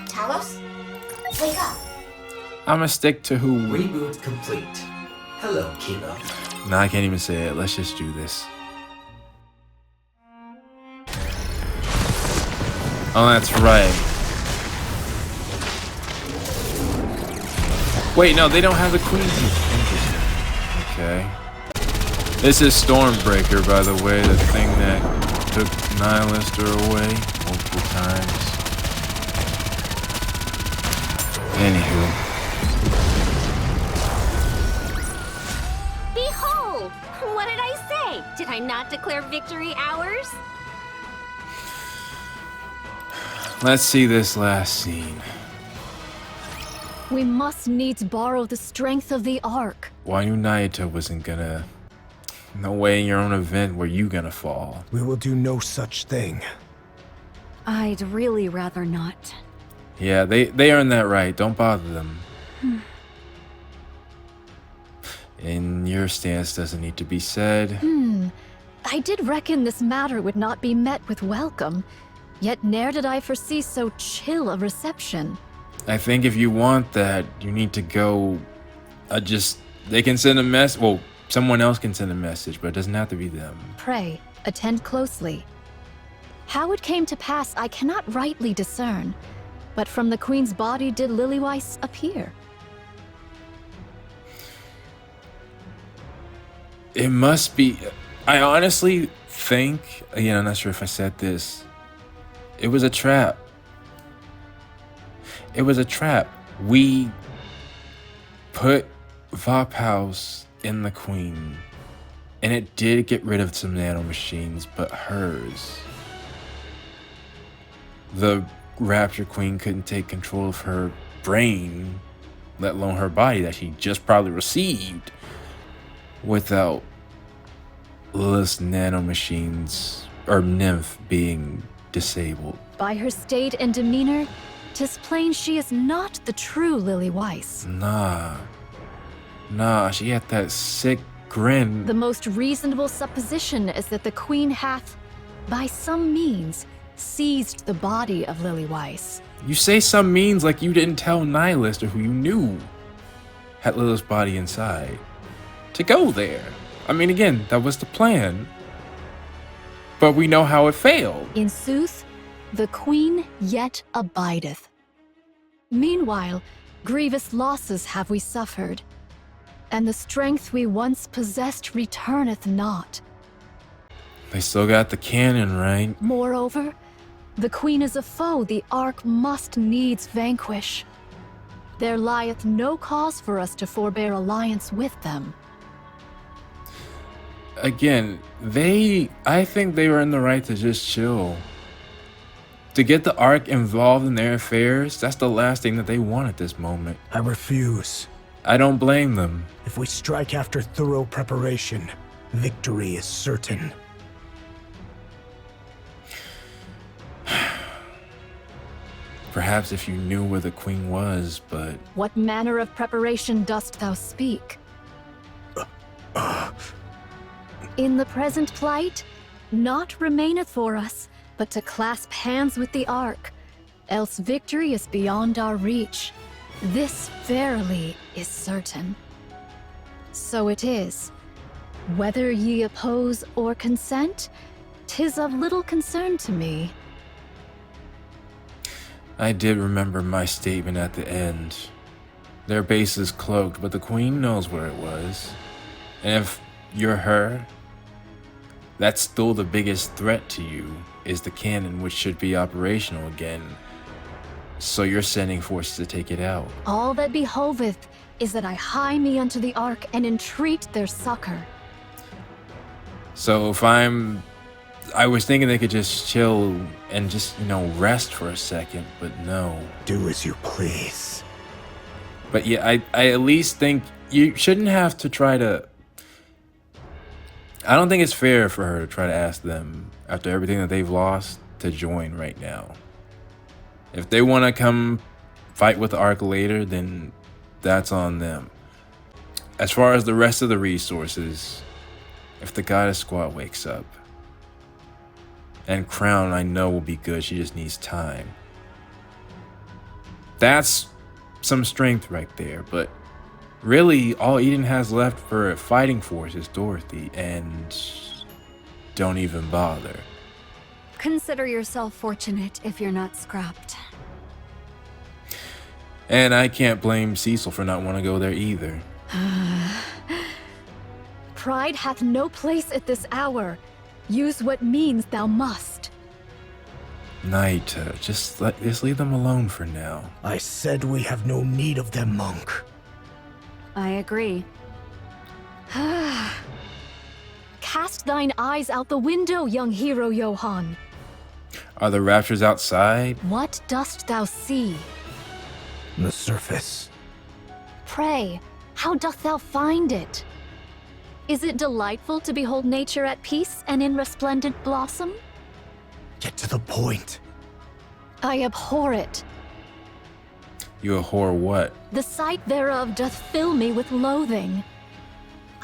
Speaker 4: Talos? Wake up!
Speaker 1: I'm gonna stick to who...
Speaker 5: Reboot complete. Hello, Kilo.
Speaker 1: Nah, I can't even say it. Let's just do this. Oh, that's right. Wait, no, they don't have the queen. Interesting. Okay. This is Stormbreaker, by the way, the thing that took Nihilister away multiple times. Anywho.
Speaker 4: Behold! What did I say? Did I not declare victory ours?
Speaker 1: Let's see this last scene.
Speaker 3: We must needs borrow the strength of the Ark.
Speaker 1: Why knew Naito wasn't gonna... No way in your own event were you gonna fall.
Speaker 2: We will do no such thing.
Speaker 3: I'd really rather not.
Speaker 1: Yeah, they earned that right. Don't bother them. And your stance doesn't need to be said.
Speaker 3: I did reckon this matter would not be met with welcome, yet ne'er did I foresee so chill a reception.
Speaker 1: I think if you want that, you need to go... They can send a message... Well, someone else can send a message, but it doesn't have to be them.
Speaker 3: Pray, attend closely. How it came to pass I cannot rightly discern, but from the queen's body did Lilyweiss appear.
Speaker 1: It must be... I honestly think... Again, I'm not sure if I said this. It was a trap. It was a trap. We put Vophouse in the queen, and it did get rid of some nanomachines, but hers. The Rapture Queen couldn't take control of her brain, let alone her body that she just probably received, without Lilith's nanomachines, or Nymph, being disabled.
Speaker 3: By her state and demeanor, 'tis plain she is not the true Lilyweiss.
Speaker 1: Nah, she had that sick grin.
Speaker 3: The most reasonable supposition is that the queen hath, by some means, seized the body of Lilyweiss.
Speaker 1: You say some means like you didn't tell Nihilist or who you knew had Lilith's body inside to go there. I mean, again, that was the plan. But we know how it failed.
Speaker 3: In sooth, the queen yet abideth. Meanwhile, grievous losses have we suffered, and the strength we once possessed returneth not.
Speaker 1: They still got the cannon, right?
Speaker 3: Moreover, the queen is a foe the Ark must needs vanquish. There lieth no cause for us to forbear alliance with them.
Speaker 1: Again, I think they were in the right to just chill. To get the Ark involved in their affairs, that's the last thing that they want at this moment.
Speaker 2: I refuse.
Speaker 1: I don't blame them.
Speaker 2: If we strike after thorough preparation, victory is certain.
Speaker 1: Perhaps if you knew where the queen was, but...
Speaker 3: What manner of preparation dost thou speak? In the present plight, naught remaineth for us, but to clasp hands with the Ark, else victory is beyond our reach. This verily is certain. So it is. Whether ye oppose or consent, 'tis of little concern to me.
Speaker 1: I did remember my statement at the end. Their base is cloaked, but the queen knows where it was. And if you're her, that's still the biggest threat to you, is the cannon, which should be operational again. So you're sending forces to take it out.
Speaker 3: All that behoveth is that I hie me unto the Ark and entreat their succor.
Speaker 1: So if I was thinking they could just chill and just, rest for a second, but no.
Speaker 2: Do as you please.
Speaker 1: But yeah, I at least think you shouldn't have to try to... I don't think it's fair for her to try to ask them, after everything that they've lost, to join right now. If they want to come fight with the Ark later, then that's on them. As far as the rest of the resources, if the Goddess Squad wakes up, and Crown, I know, will be good. She just needs time. That's some strength right there. But really, all Eden has left for a fighting force is Dorothy. And don't even bother.
Speaker 4: Consider yourself fortunate if you're not scrapped.
Speaker 1: And I can't blame Cecil for not wanting to go there either.
Speaker 3: Pride hath no place at this hour. Use what means thou must.
Speaker 1: Knight, just leave them alone for now.
Speaker 2: I said we have no need of them, monk.
Speaker 4: I agree.
Speaker 3: Cast thine eyes out the window, young hero Johann.
Speaker 1: Are the raptures outside?
Speaker 3: What dost thou see?
Speaker 2: The surface.
Speaker 3: Pray, how doth thou find it? Is it delightful to behold nature at peace and in resplendent blossom?
Speaker 2: Get to the point.
Speaker 3: I abhor it.
Speaker 1: You abhor what?
Speaker 3: The sight thereof doth fill me with loathing.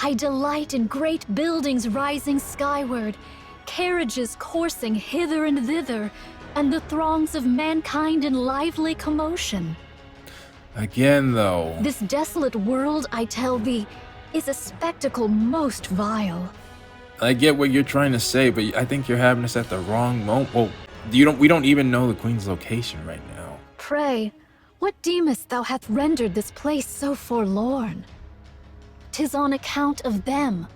Speaker 3: I delight in great buildings rising skyward, carriages coursing hither and thither, and the throngs of mankind in lively commotion.
Speaker 1: Again, though.
Speaker 3: This desolate world, I tell thee, is a spectacle most vile.
Speaker 1: I get what you're trying to say, but I think you're having us at the wrong moment. Well, we don't even know the Queen's location right now.
Speaker 3: Pray, what deemest thou hath rendered this place so forlorn? 'Tis on account of them.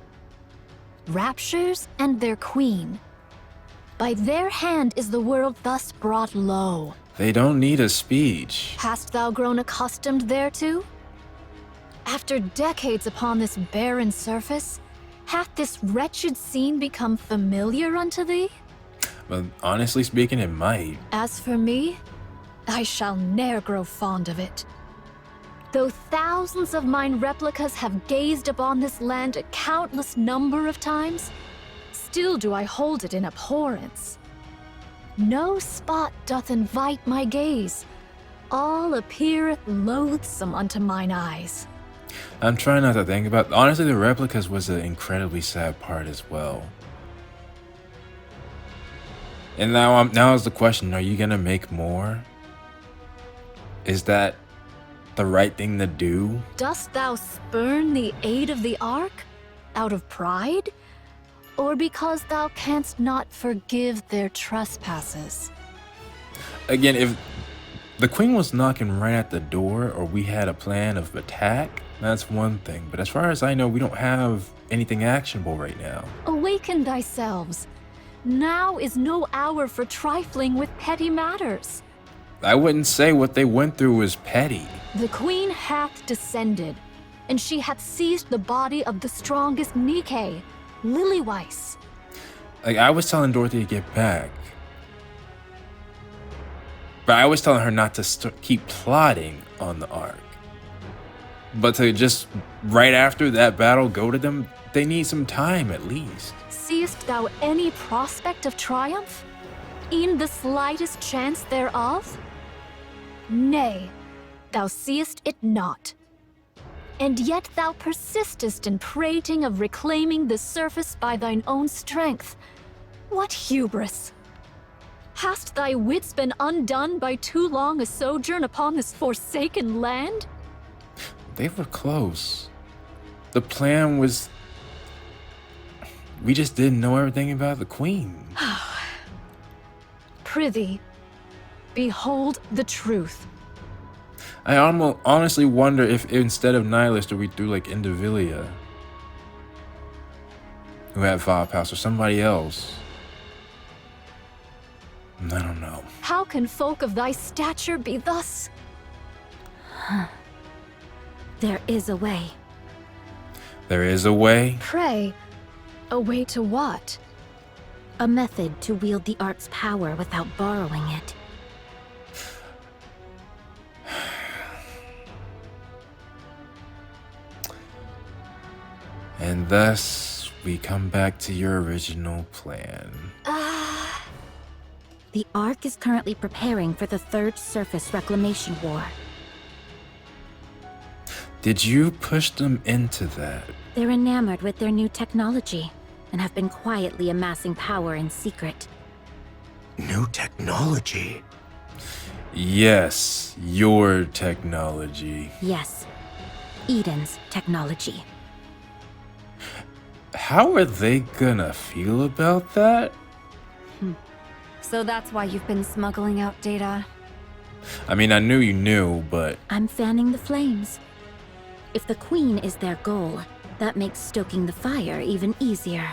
Speaker 3: Raptures and their queen. By their hand is the world thus brought low.
Speaker 1: They don't need a speech.
Speaker 3: Hast thou grown accustomed thereto? After decades upon this barren surface, hath this wretched scene become familiar unto thee?
Speaker 1: But honestly speaking, it might.
Speaker 3: As for me, I shall ne'er grow fond of it. Though thousands of mine replicas have gazed upon this land a countless number of times, still do I hold it in abhorrence. No spot doth invite my gaze. All appeareth loathsome unto mine eyes.
Speaker 1: I'm trying not to think about... Honestly, the replicas was an incredibly sad part as well. And now is the question, are you gonna make more? Is that the right thing to do?
Speaker 3: Dost thou spurn the aid of the Ark out of pride? Or because thou canst not forgive their trespasses?
Speaker 1: Again, if the queen was knocking right at the door or we had a plan of attack, that's one thing. But as far as I know, we don't have anything actionable right now.
Speaker 3: Awaken thyselves. Now is no hour for trifling with petty matters.
Speaker 1: I wouldn't say what they went through was petty.
Speaker 3: The queen hath descended, and she hath seized the body of the strongest Nikke, Lilyweiss.
Speaker 1: Like, I was telling Dorothy to get back. But I was telling her not to keep plotting on the Ark. But to just, right after that battle, go to them, they need some time at least.
Speaker 3: Seest thou any prospect of triumph? E'en the slightest chance thereof? Nay, thou seest it not. And yet thou persistest in prating of reclaiming the surface by thine own strength. What hubris! Hast thy wits been undone by too long a sojourn upon this forsaken land?
Speaker 1: They were close. The plan was... We just didn't know everything about the queen.
Speaker 3: Prithee, behold the truth.
Speaker 1: I honestly wonder if instead of Nihilist, we threw like Indivilia, who had 5 pass, or somebody else. I don't know.
Speaker 3: How can folk of thy stature be thus? There is a way.
Speaker 1: There is a way?
Speaker 3: Pray, a way to what?
Speaker 6: A method to wield the art's power without borrowing it.
Speaker 1: And thus, we come back to your original plan.
Speaker 6: The Ark is currently preparing for the Third Surface Reclamation War.
Speaker 1: Did you push them into that?
Speaker 6: They're enamored with their new technology and have been quietly amassing power in secret.
Speaker 2: New technology?
Speaker 1: Yes, your technology.
Speaker 6: Yes, Eden's technology.
Speaker 1: How are they gonna feel about that?
Speaker 7: So that's why you've been smuggling out data?
Speaker 1: I mean, I knew you knew, but...
Speaker 6: I'm fanning the flames. If the Queen is their goal, that makes stoking the fire even easier.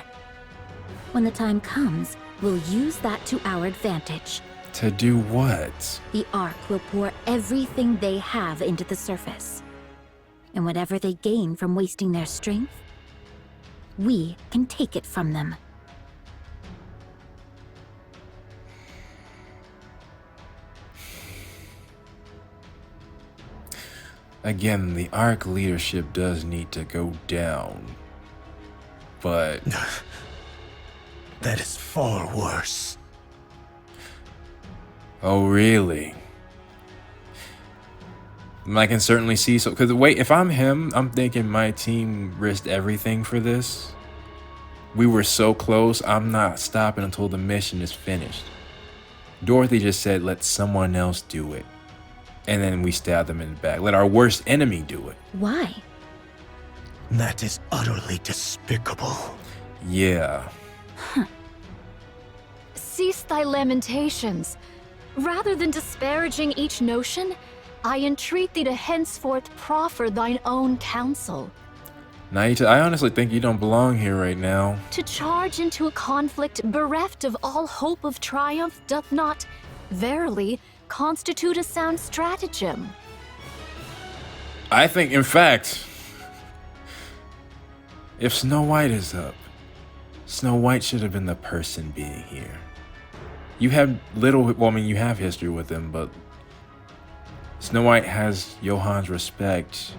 Speaker 6: When the time comes, we'll use that to our advantage.
Speaker 1: To do what?
Speaker 6: The Ark will pour everything they have into the surface. And whatever they gain from wasting their strength, we can take it from them.
Speaker 1: Again, the Ark leadership does need to go down. But...
Speaker 2: That is far worse.
Speaker 1: Oh, really? I can certainly see so. Because wait, if I'm him, I'm thinking my team risked everything for this. We were so close, I'm not stopping until the mission is finished. Dorothy just said, let someone else do it. And then we stab them in the back. Let our worst enemy do it.
Speaker 6: Why?
Speaker 2: That is utterly despicable.
Speaker 1: Yeah.
Speaker 3: Cease thy lamentations. Rather than disparaging each notion, I entreat thee to henceforth proffer thine own counsel.
Speaker 1: Naita, I honestly think you don't belong here right now.
Speaker 3: To charge into a conflict bereft of all hope of triumph doth not, verily, constitute a sound stratagem.
Speaker 1: I think, in fact, if Snow White is up, Snow White should have been the person being here. You have well, I mean, you have history with him, but Snow White has Johan's respect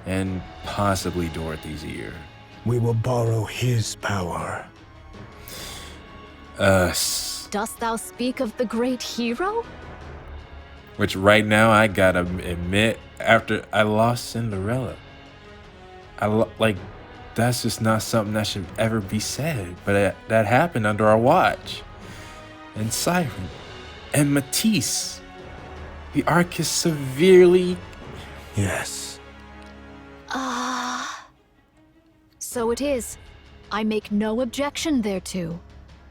Speaker 1: and possibly Dorothy's ear.
Speaker 2: We will borrow his power.
Speaker 3: Dost thou speak of the great hero?
Speaker 1: Which right now I gotta admit, after I lost Cinderella, like, that's just not something that should ever be said. But that happened under our watch. And Siren. And Matisse. The Ark is severely...
Speaker 2: Yes.
Speaker 3: So it is. I make no objection thereto.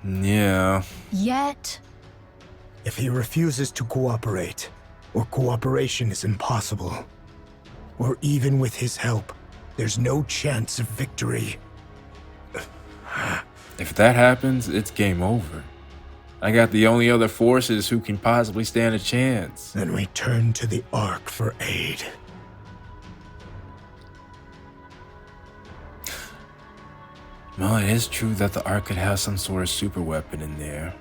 Speaker 1: Yeah.
Speaker 3: Yet,
Speaker 2: If he refuses to cooperate, or cooperation is impossible, or even with his help, there's no chance of victory.
Speaker 1: If that happens, it's game over. I got the only other forces who can possibly stand a chance.
Speaker 2: Then we turn to the Ark for aid.
Speaker 1: Well, it is true that the Ark could have some sort of super weapon in there.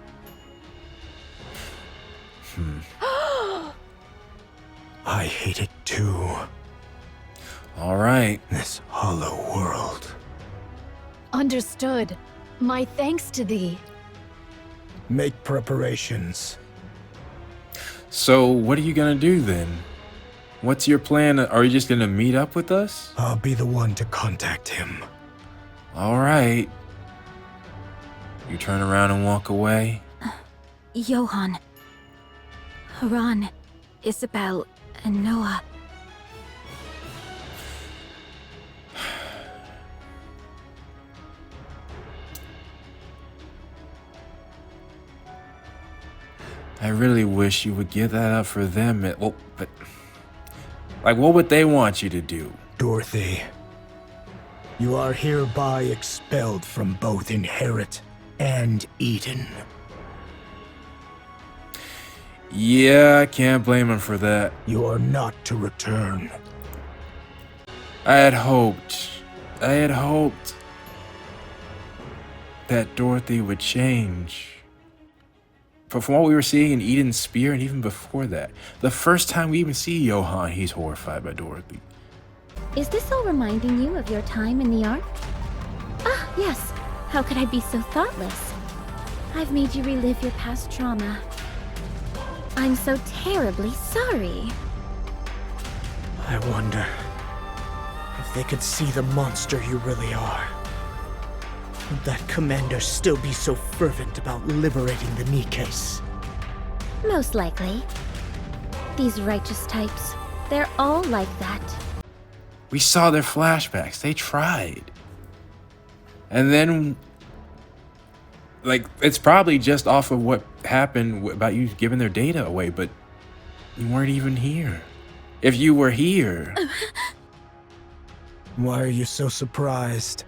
Speaker 2: I hate it too.
Speaker 1: Alright.
Speaker 2: This hollow world.
Speaker 3: understood. My thanks to thee.
Speaker 2: Make preparations.
Speaker 1: So, what are you gonna do then? What's your plan? Are you just gonna meet up with us?
Speaker 2: I'll be the one to contact him.
Speaker 1: Alright. You turn around and walk away?
Speaker 6: Johann, Haran, Isabel, and Noah.
Speaker 1: I really wish you would give that up for them. Well, but... like, what would they want you to do?
Speaker 2: Dorothy, you are hereby expelled from both Inherit and Eden.
Speaker 1: Yeah, I can't blame him for that.
Speaker 2: You are not to return.
Speaker 1: I had hoped that Dorothy would change. But from what we were seeing in Eden's Spear, and even before that, the first time we even see Johann, he's horrified by Dorothy.
Speaker 6: Is this all reminding you of your time in the Ark? Ah, yes. How could I be so thoughtless? I've made you relive your past trauma. I'm so terribly sorry.
Speaker 2: I wonder if they could see the monster you really are. Would that commander still be so fervent about liberating the Nikkes?
Speaker 6: Most likely. These righteous types, they're all like that.
Speaker 1: We saw their flashbacks. They tried. And then, like, it's probably just off of what happened about you giving their data away, but you weren't even here. If you were here...
Speaker 2: Why are you so surprised?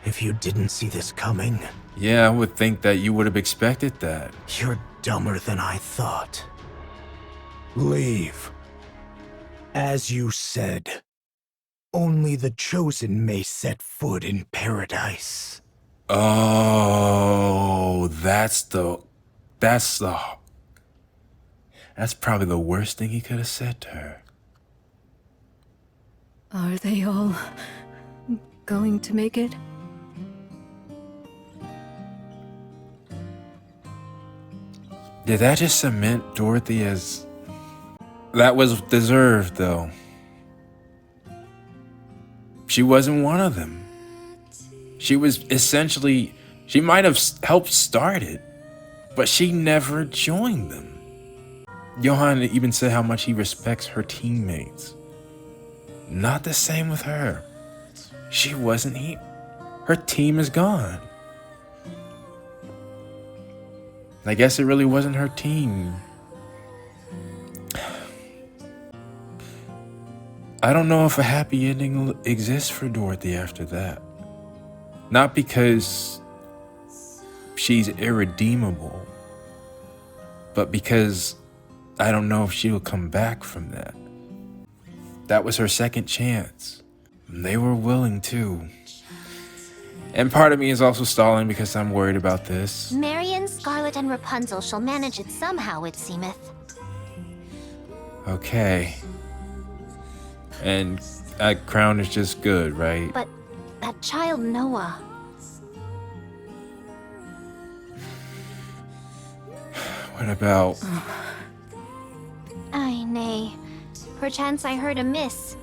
Speaker 2: If you didn't see this coming,
Speaker 1: Yeah, I would think that you would have expected that.
Speaker 2: you're dumber than I thought. Leave. As you said, only the chosen may set foot in paradise.
Speaker 1: Oh, that's probably the worst thing he could have said to her.
Speaker 7: Are they all going to make it?
Speaker 1: Did that just cement Dorothy as... That was deserved, though. She wasn't one of them. She was essentially... She might have helped start it, but she never joined them. Johann even said how much he respects her teammates. Not the same with her. She wasn't here. Her team is gone. I guess it really wasn't her team. I don't know if a happy ending exists for Dorothy after that. Not because she's irredeemable, but because I don't know if she'll come back from that. That was her second chance. They were willing to. And part of me is also stalling because I'm worried about this.
Speaker 4: Marion, Scarlet, and Rapunzel shall manage it somehow, it seemeth.
Speaker 1: Okay. And Crown is just good, right?
Speaker 4: But that child Noah...
Speaker 1: What about...
Speaker 4: Ay, nay. Perchance I heard amiss.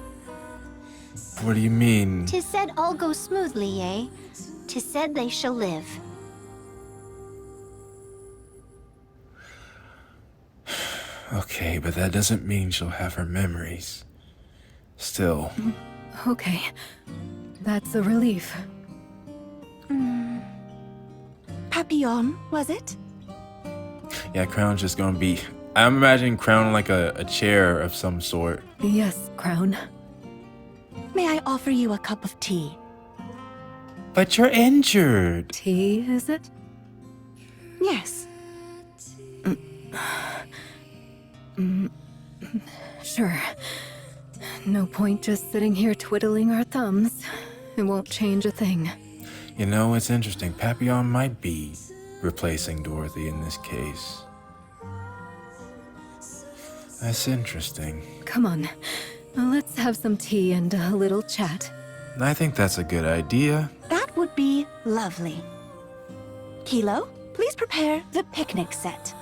Speaker 1: What do you mean?
Speaker 4: 'Tis said all goes smoothly, eh? 'Tis said they shall live.
Speaker 1: Okay, but that doesn't mean she'll have her memories. Still.
Speaker 7: Okay. That's a relief.
Speaker 2: Papillon, was it?
Speaker 1: Yeah, Crown's just gonna be... I'm imagining Crown like a chair of some sort.
Speaker 7: Yes, Crown.
Speaker 2: May I offer you a cup of tea?
Speaker 1: But you're injured.
Speaker 7: Tea, is it?
Speaker 2: Yes.
Speaker 7: Sure. No point just sitting here twiddling our thumbs. It won't change a thing.
Speaker 1: You know, it's interesting. Papillon might be replacing Dorothy in this case. That's interesting.
Speaker 7: Come on. Let's have some tea and a little chat.
Speaker 1: I think that's a good idea.
Speaker 2: That would be lovely. Kilo, please prepare the picnic set.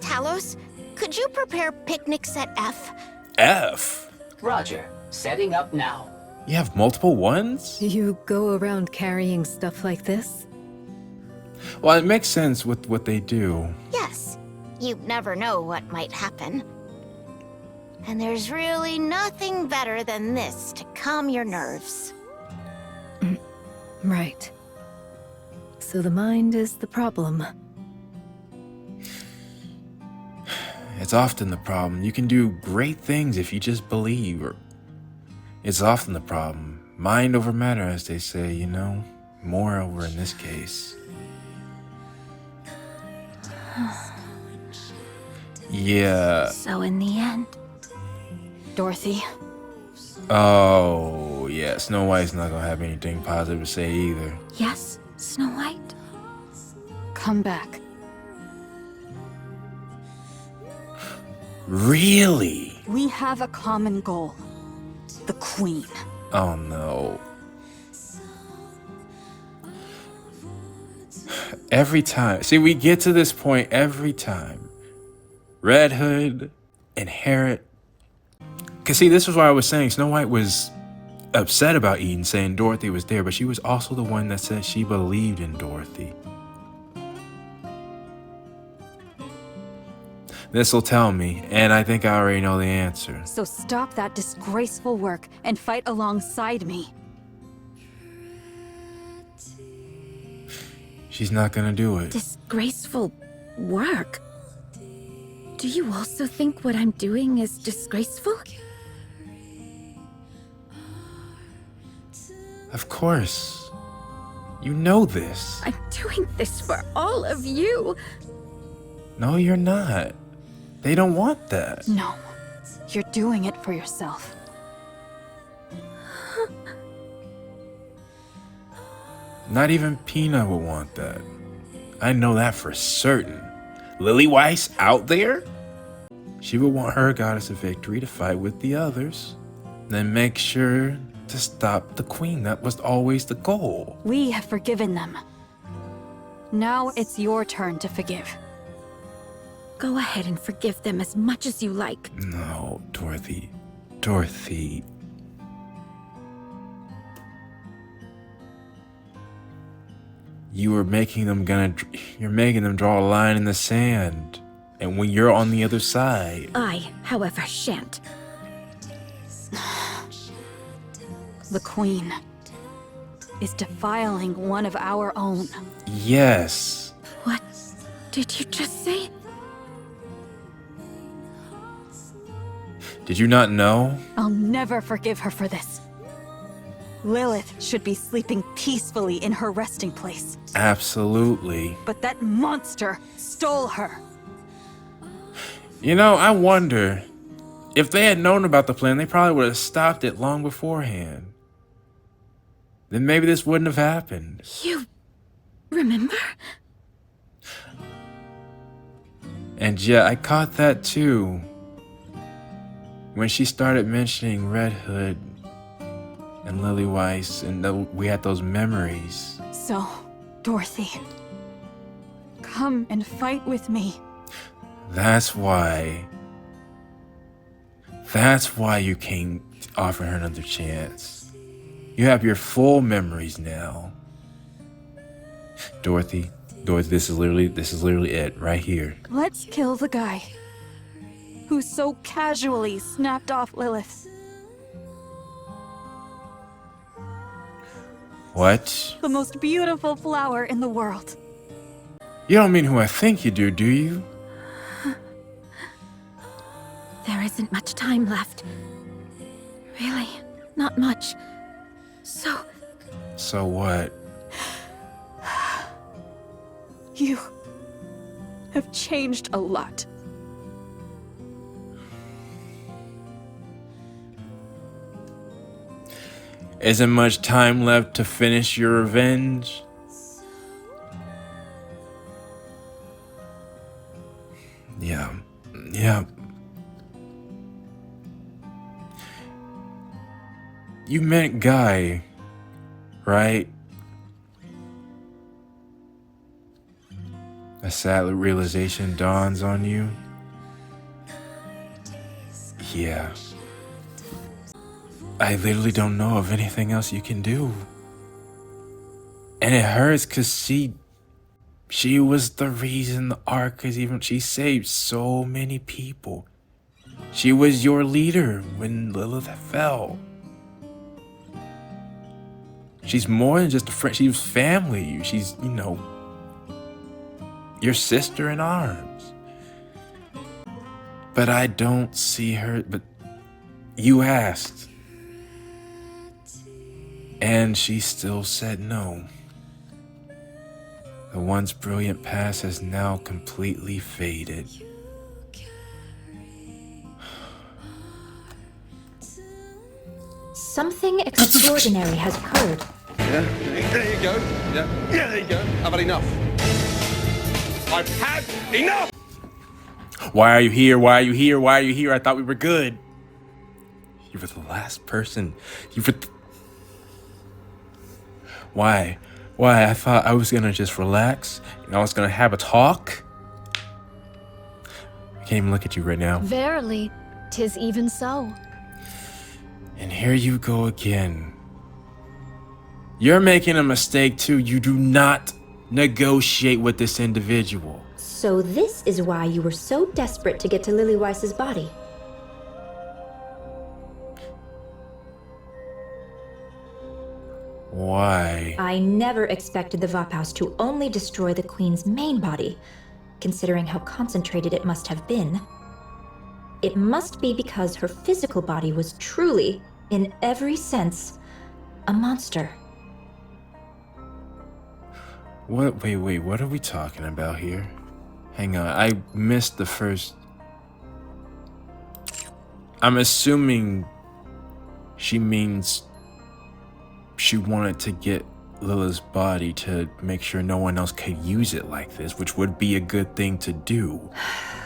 Speaker 4: Talos, could you prepare picnic set F?
Speaker 1: F?
Speaker 5: Roger. Setting up now.
Speaker 1: You have multiple ones?
Speaker 7: You go around carrying stuff like this?
Speaker 1: Well, it makes sense with what they do.
Speaker 4: Yes. You never know what might happen. And there's really nothing better than this to calm your nerves.
Speaker 7: Right. So the mind is the problem.
Speaker 1: It's often the problem. You can do great things if you just believe. It's often the problem. Mind over matter, as they say, you know? Moreover in this case. Yeah.
Speaker 6: So in the end,
Speaker 7: Dorothy,
Speaker 1: Oh, yeah. Snow White's not gonna have anything positive to say either.
Speaker 6: yes, Snow White?
Speaker 7: come back.
Speaker 1: Really?
Speaker 7: We have a common goal. The Queen.
Speaker 1: Oh, no. Every time. See, we get to this point every time. Red Hood inherit. Because, see, this was why I was saying Snow White was upset about Eden, saying Dorothy was there, but she was also the one that said she believed in Dorothy. This will tell me, and I think I already know the answer.
Speaker 7: So stop that disgraceful work and fight alongside me.
Speaker 1: She's not gonna do it.
Speaker 6: Disgraceful work? Do you also think what I'm doing is disgraceful?
Speaker 1: Of course. You know this.
Speaker 6: I'm doing this for all of you.
Speaker 1: No, you're not. They don't want that.
Speaker 7: No, you're doing it for yourself.
Speaker 1: Not even Peanut would want that. I know that for certain. Lily Weiss out there? She would want her goddess of victory to fight with the others. Then make sure to stop the queen. That was always the goal.
Speaker 7: We have forgiven them. Now it's your turn to forgive.
Speaker 6: Go ahead and forgive them as much as you like.
Speaker 1: No, Dorothy. Dorothy. You're making them draw a line in the sand. And when you're on the other side.
Speaker 6: I, however, shan't.
Speaker 7: The Queen is defiling one of our own.
Speaker 1: Yes.
Speaker 6: What did you just say?
Speaker 1: Did you not know?
Speaker 7: I'll never forgive her for this. Lilith should be sleeping peacefully in her resting place.
Speaker 1: Absolutely.
Speaker 7: But that monster stole her.
Speaker 1: You know, I wonder, if they had known about the plan, they probably would have stopped it long beforehand. Then maybe this wouldn't have happened.
Speaker 6: You remember?
Speaker 1: And yeah, I caught that too. When she started mentioning Red Hood and Lily Weiss, and we had those memories.
Speaker 7: So, Dorothy, come and fight with me.
Speaker 1: That's why. That's why you came offering her another chance. You have your full memories now. Dorothy, this is literally it right here.
Speaker 7: Let's kill the guy
Speaker 8: who so casually snapped off Lilith.
Speaker 1: What?
Speaker 8: The most beautiful flower in the world.
Speaker 1: You don't mean who I think you do you?
Speaker 6: There isn't much time left. Really, not much.
Speaker 1: So what?
Speaker 8: You have changed a lot.
Speaker 1: Isn't much time left to finish your revenge? Yeah. You meant Guy, right? A sad realization dawns on you. Yeah. I literally don't know of anything else you can do. And it hurts because she was the reason the arc is even, she saved so many people. She was your leader when Lilith fell. She's more than just a friend, she was family. She's, your sister in arms. But I don't see her, but you asked. And she still said no. The once brilliant past has now completely faded.
Speaker 6: Something extraordinary has occurred.
Speaker 9: Yeah, there you go. Yeah, there you go. I've had enough. I've had enough!
Speaker 1: Why are you here? Why are you here? Why are you here? I thought we were good. You were the last person. Why? I thought I was gonna just relax and I was gonna have a talk. I can't even look at you right now.
Speaker 3: Verily, 'tis even so.
Speaker 1: And here you go again. You're making a mistake too. You do not negotiate with this individual.
Speaker 6: So this is why you were so desperate to get to Lily Weiss's body.
Speaker 1: Why?
Speaker 6: I never expected the Vaphaus to only destroy the Queen's main body, considering how concentrated it must have been. It must be because her physical body was truly, in every sense, a monster.
Speaker 1: What? Wait, what are we talking about here? Hang on, I missed the first... I'm assuming she means she wanted to get Lilith's body to make sure no one else could use it like this, which would be a good thing to do.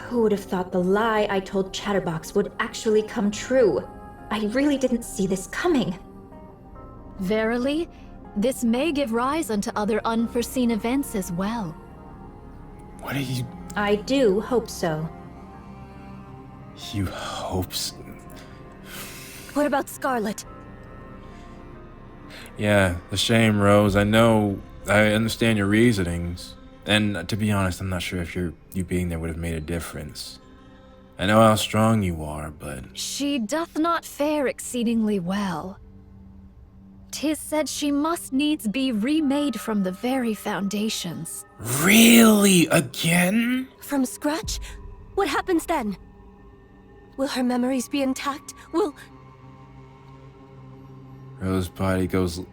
Speaker 6: Who would have thought the lie I told Chatterbox would actually come true? I really didn't see this coming.
Speaker 3: Verily, this may give rise unto other unforeseen events as well.
Speaker 1: What are you...
Speaker 6: I do hope so.
Speaker 1: You hope so?
Speaker 8: What about Scarlet?
Speaker 1: Yeah, the shame, Rose. I understand your reasonings. And to be honest, I'm not sure if you being there would have made a difference. I know how strong you are, but...
Speaker 3: She doth not fare exceedingly well. 'Tis said she must needs be remade from the very foundations.
Speaker 1: Really? Again?
Speaker 8: From scratch? What happens then? Will her memories be intact? Will...
Speaker 1: Rose's body goes...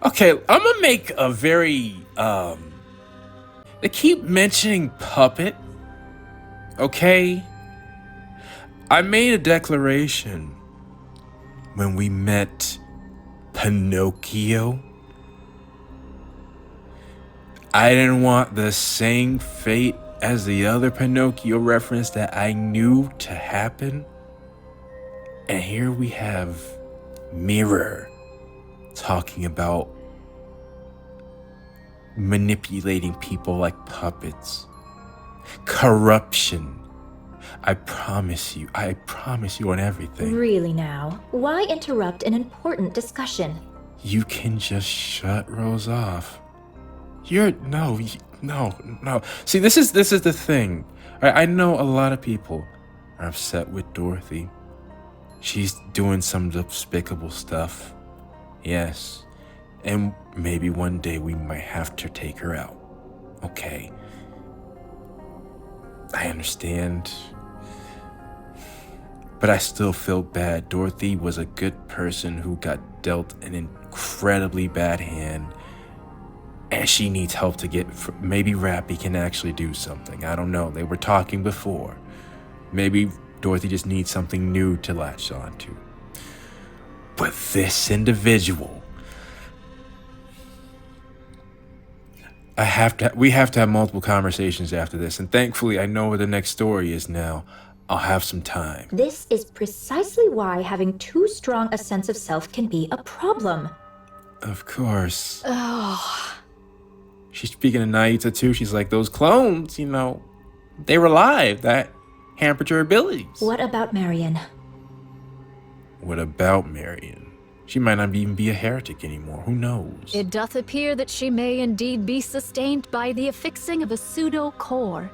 Speaker 1: Okay, I'm gonna make a very, they keep mentioning puppet, okay? I made a declaration when we met Pinocchio. I didn't want the same fate as the other Pinocchio reference that I knew to happen. And here we have Mirror talking about manipulating people like puppets. Corruption. I promise you on everything.
Speaker 6: Really now? Why interrupt an important discussion?
Speaker 1: You can just shut Rose off. No. See, this is the thing. I know a lot of people are upset with Dorothy. She's doing some despicable stuff. Yes. And maybe one day we might have to take her out. Okay. I understand. But I still feel bad. Dorothy was a good person who got dealt an incredibly bad hand. And she needs help to get... Maybe Rappy can actually do something. I don't know. They were talking before. Maybe Dorothy just needs something new to latch on to. But this individual... we have to have multiple conversations after this. And thankfully, I know where the next story is now. I'll have some time.
Speaker 10: This is precisely why having too strong a sense of self can be a problem.
Speaker 1: Of course.
Speaker 3: Oh.
Speaker 1: She's speaking of Naita too. She's like, those clones, you know, they were alive. That hampered your abilities.
Speaker 10: What about Marion?
Speaker 1: What about Marion? She might not even be a heretic anymore. Who knows?
Speaker 3: It doth appear that she may indeed be sustained by the affixing of a pseudo-core.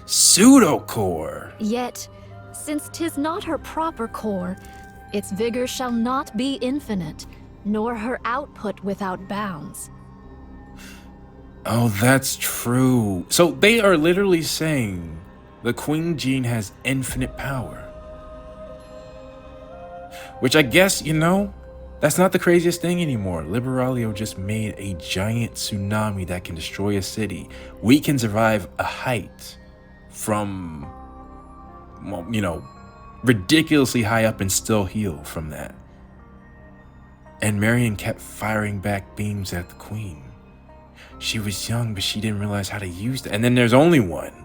Speaker 1: Pseudo-core?
Speaker 3: Yet, since 'tis not her proper core, its vigor shall not be infinite, nor her output without bounds.
Speaker 1: Oh, that's true. So they are literally saying the Queen Gene has infinite power. Which I guess, you know, that's not the craziest thing anymore. Liberalio just made a giant tsunami that can destroy a city. We can survive a height from, well, you know, ridiculously high up and still heal from that. And Marion kept firing back beams at the Queen. She was young, but she didn't realize how to use it. And then there's only one.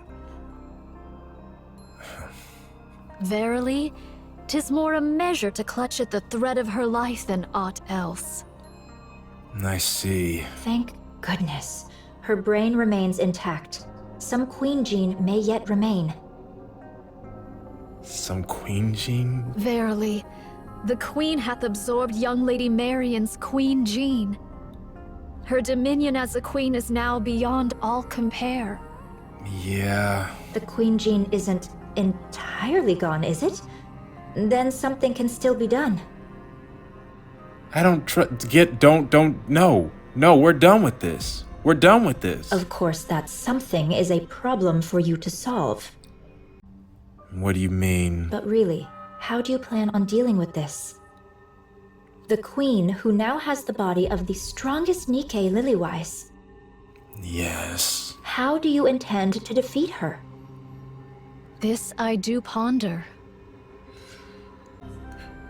Speaker 3: Verily, 'tis more a measure to clutch at the thread of her life than aught else.
Speaker 1: I see.
Speaker 10: Thank goodness. Her brain remains intact. Some Queen Gene may yet remain.
Speaker 1: Some Queen Gene?
Speaker 3: Verily, the Queen hath absorbed young Lady Marion's Queen Gene. Her dominion as a queen is now beyond all compare.
Speaker 1: Yeah.
Speaker 10: The Queen Gene isn't entirely gone, is it? Then something can still be done.
Speaker 1: I don't No, we're done with this. We're done with this.
Speaker 10: Of course, that something is a problem for you to solve.
Speaker 1: What do you mean?
Speaker 10: But really, how do you plan on dealing with this? The Queen, who now has the body of the strongest Nikke Lilywise.
Speaker 1: Yes.
Speaker 10: How do you intend to defeat her?
Speaker 3: This I do ponder.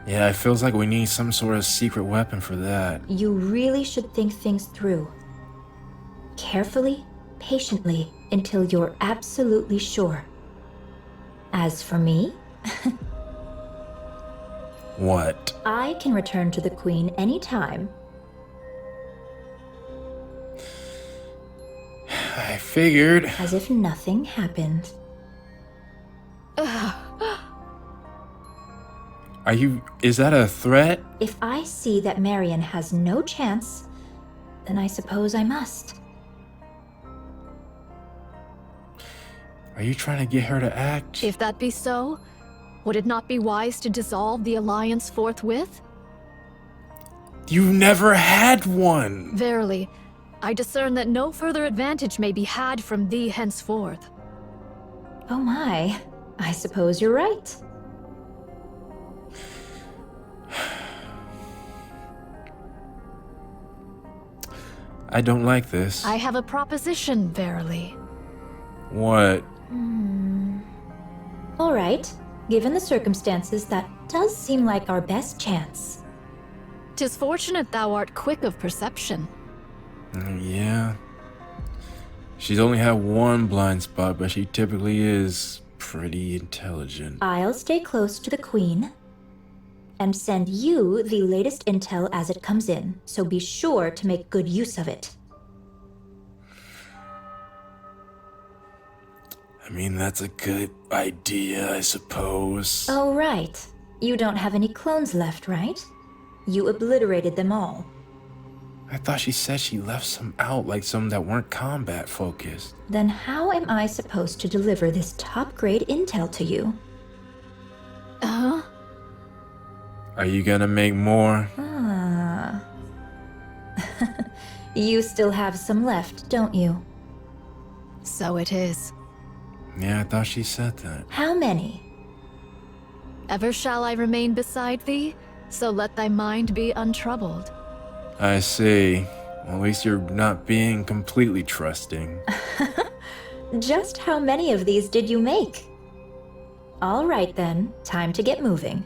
Speaker 1: Yeah, it feels like we need some sort of secret weapon for that.
Speaker 10: You really should think things through. Carefully, patiently, until you're absolutely sure. As for me...
Speaker 1: What?
Speaker 10: I can return to the Queen anytime.
Speaker 1: I figured.
Speaker 10: As if nothing happened.
Speaker 1: Is that a threat?
Speaker 10: If I see that Marion has no chance, then I suppose I must.
Speaker 1: Are you trying to get her to act?
Speaker 3: If that be so, would it not be wise to dissolve the alliance forthwith?
Speaker 1: You never had one!
Speaker 3: Verily, I discern that no further advantage may be had from thee henceforth.
Speaker 10: Oh my, I suppose you're right.
Speaker 1: I don't like this.
Speaker 3: I have a proposition, verily.
Speaker 1: What?
Speaker 10: All right. Given the circumstances, that does seem like our best chance.
Speaker 3: 'Tis fortunate thou art quick of perception.
Speaker 1: Yeah. She's only had one blind spot, but she typically is pretty intelligent.
Speaker 10: I'll stay close to the Queen and send you the latest intel as it comes in, so be sure to make good use of it.
Speaker 1: I mean, that's a good idea, I suppose.
Speaker 10: Oh, right. You don't have any clones left, right? You obliterated them all.
Speaker 1: I thought she said she left some out, like some that weren't combat focused.
Speaker 10: Then how am I supposed to deliver this top-grade intel to you?
Speaker 1: Are you gonna make more?
Speaker 10: Ah. You still have some left, don't you?
Speaker 3: So it is.
Speaker 1: Yeah, I thought she said that.
Speaker 10: How many?
Speaker 3: Ever shall I remain beside thee, so let thy mind be untroubled.
Speaker 1: I see. Well, at least you're not being completely trusting.
Speaker 10: Just how many of these did you make? All right then, time to get moving.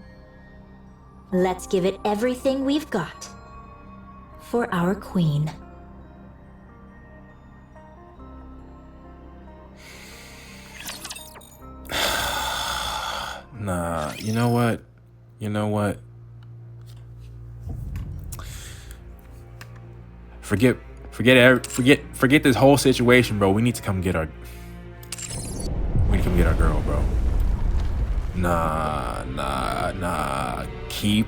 Speaker 10: Let's give it everything we've got. For our queen.
Speaker 1: Nah, you know what? You know what? Forget this whole situation, bro. We need to come get our girl, bro. Nah. Keep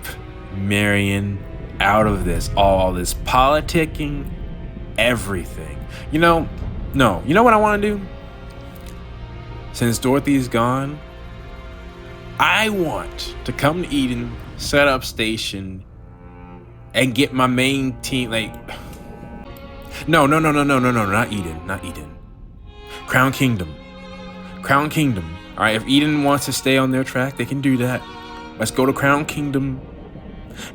Speaker 1: Marion out of this. All this politicking, everything. You know what I want to do? Since Dorothy's gone, I want to come to Eden, set up station, and get my main team, like... No, not Eden. Crown Kingdom. All right, if Eden wants to stay on their track, they can do that. Let's go to Crown Kingdom,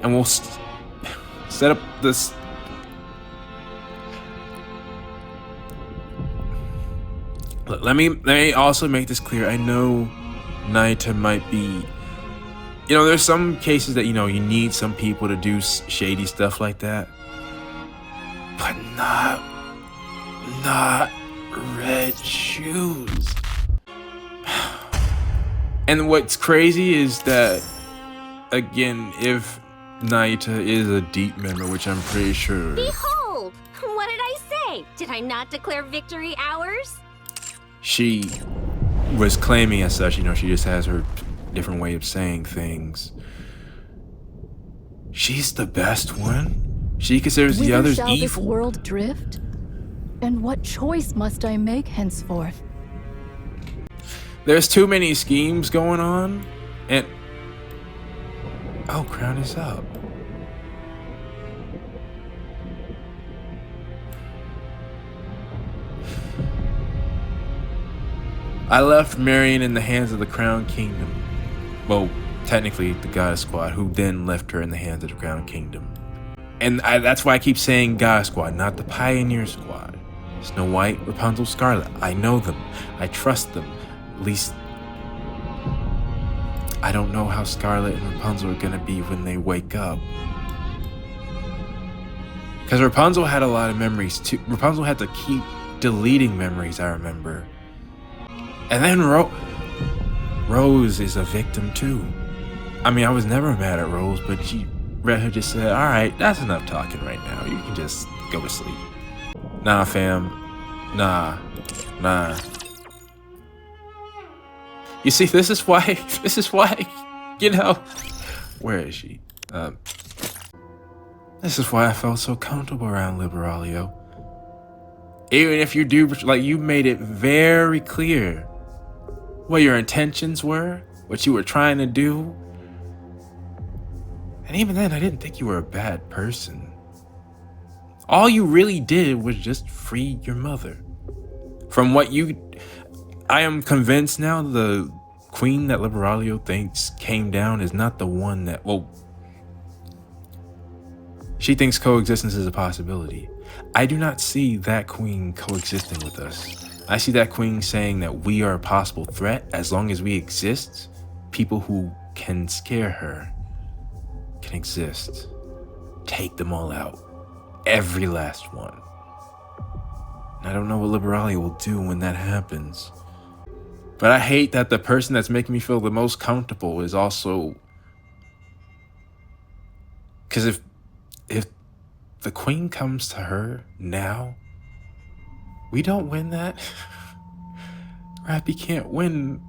Speaker 1: and we'll set up this... Let me also make this clear. I know Nikke might be... there's some cases that, you need some people to do shady stuff like that. But not red shoes. And what's crazy is that, again, if Nikke is a deep member, which I'm pretty sure...
Speaker 11: Behold! What did I say? Did I not declare victory ours?
Speaker 1: She was claiming as such, she just has her different way of saying things. She's the best one? She considers the others
Speaker 3: shall
Speaker 1: evil?
Speaker 3: This world drift? And what choice must I make henceforth?
Speaker 1: There's too many schemes going on, and... Oh, crown is up. I left Marion in the hands of the Crown Kingdom. Well, technically the Goddess Squad, who then left her in the hands of the Crown Kingdom. And that's why I keep saying Goddess Squad, not the Pioneer Squad. Snow White, Rapunzel, Scarlet. I know them. I trust them. At least... I don't know how Scarlet and Rapunzel are gonna be when they wake up. Because Rapunzel had a lot of memories too. Rapunzel had to keep deleting memories, I remember. And then Rose is a victim too. I mean, I was never mad at Rose, but Red Hood just said, alright, that's enough talking right now. You can just go to sleep. Nah, fam. Nah. You see, this is why, where is she? This is why I felt so comfortable around Liberaglio. Even if you do, like, you made it very clear what your intentions were, what you were trying to do. And even then, I didn't think you were a bad person. All you really did was just free your mother. From what I am convinced now the queen that Liberaglio thinks came down is not the one that, well, she thinks coexistence is a possibility. I do not see that queen coexisting with us. I see that queen saying that we are a possible threat. As long as we exist, people who can scare her can exist. Take them all out. Every last one. And I don't know what Liberaglio will do when that happens. But I hate that the person that's making me feel the most comfortable is also... Because if the queen comes to her now, we don't win that. Rappy can't win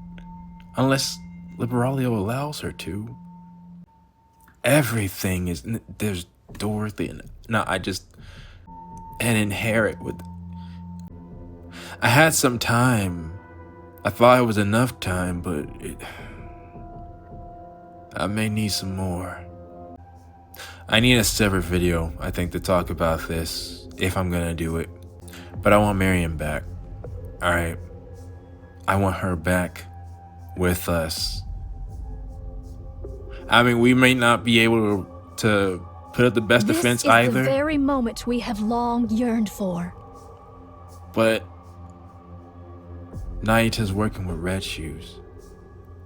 Speaker 1: unless Liberaglio allows her to. Everything is... Dorothy, and no, and inherit with. I had some time. I thought it was enough time, but I may need some more. I need a separate video, I think, to talk about this, if I'm gonna do it. But I want Marion back. Alright. I want her back with us. I mean, we may not be able to put up the best defense either.
Speaker 3: This is the very moment we have long yearned for.
Speaker 1: But Nayuta's working with Red Shoes.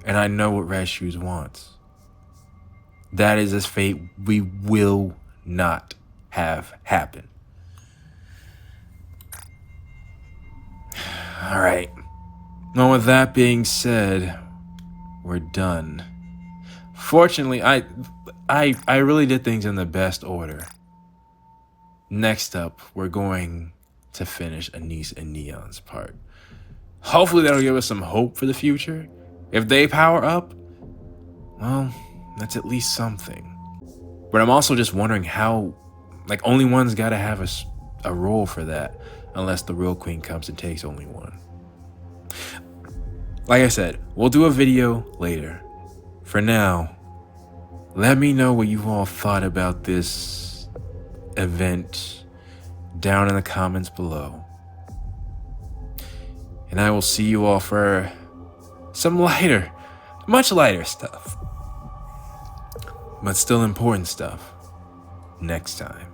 Speaker 1: And I know what Red Shoes wants. That is his fate we will not have happen. Alright. Well, with that being said, we're done. Fortunately, I really did things in the best order. Next up, we're going to finish Anise and Neon's part. Hopefully that'll give us some hope for the future. If they power up, well, that's at least something. But I'm also just wondering how, like, only one's gotta have a role for that, unless the real queen comes and takes only one. Like I said, we'll do a video later. For now, let me know what you all thought about this event down in the comments below. And I will see you all for some lighter, much lighter stuff, but still important stuff next time.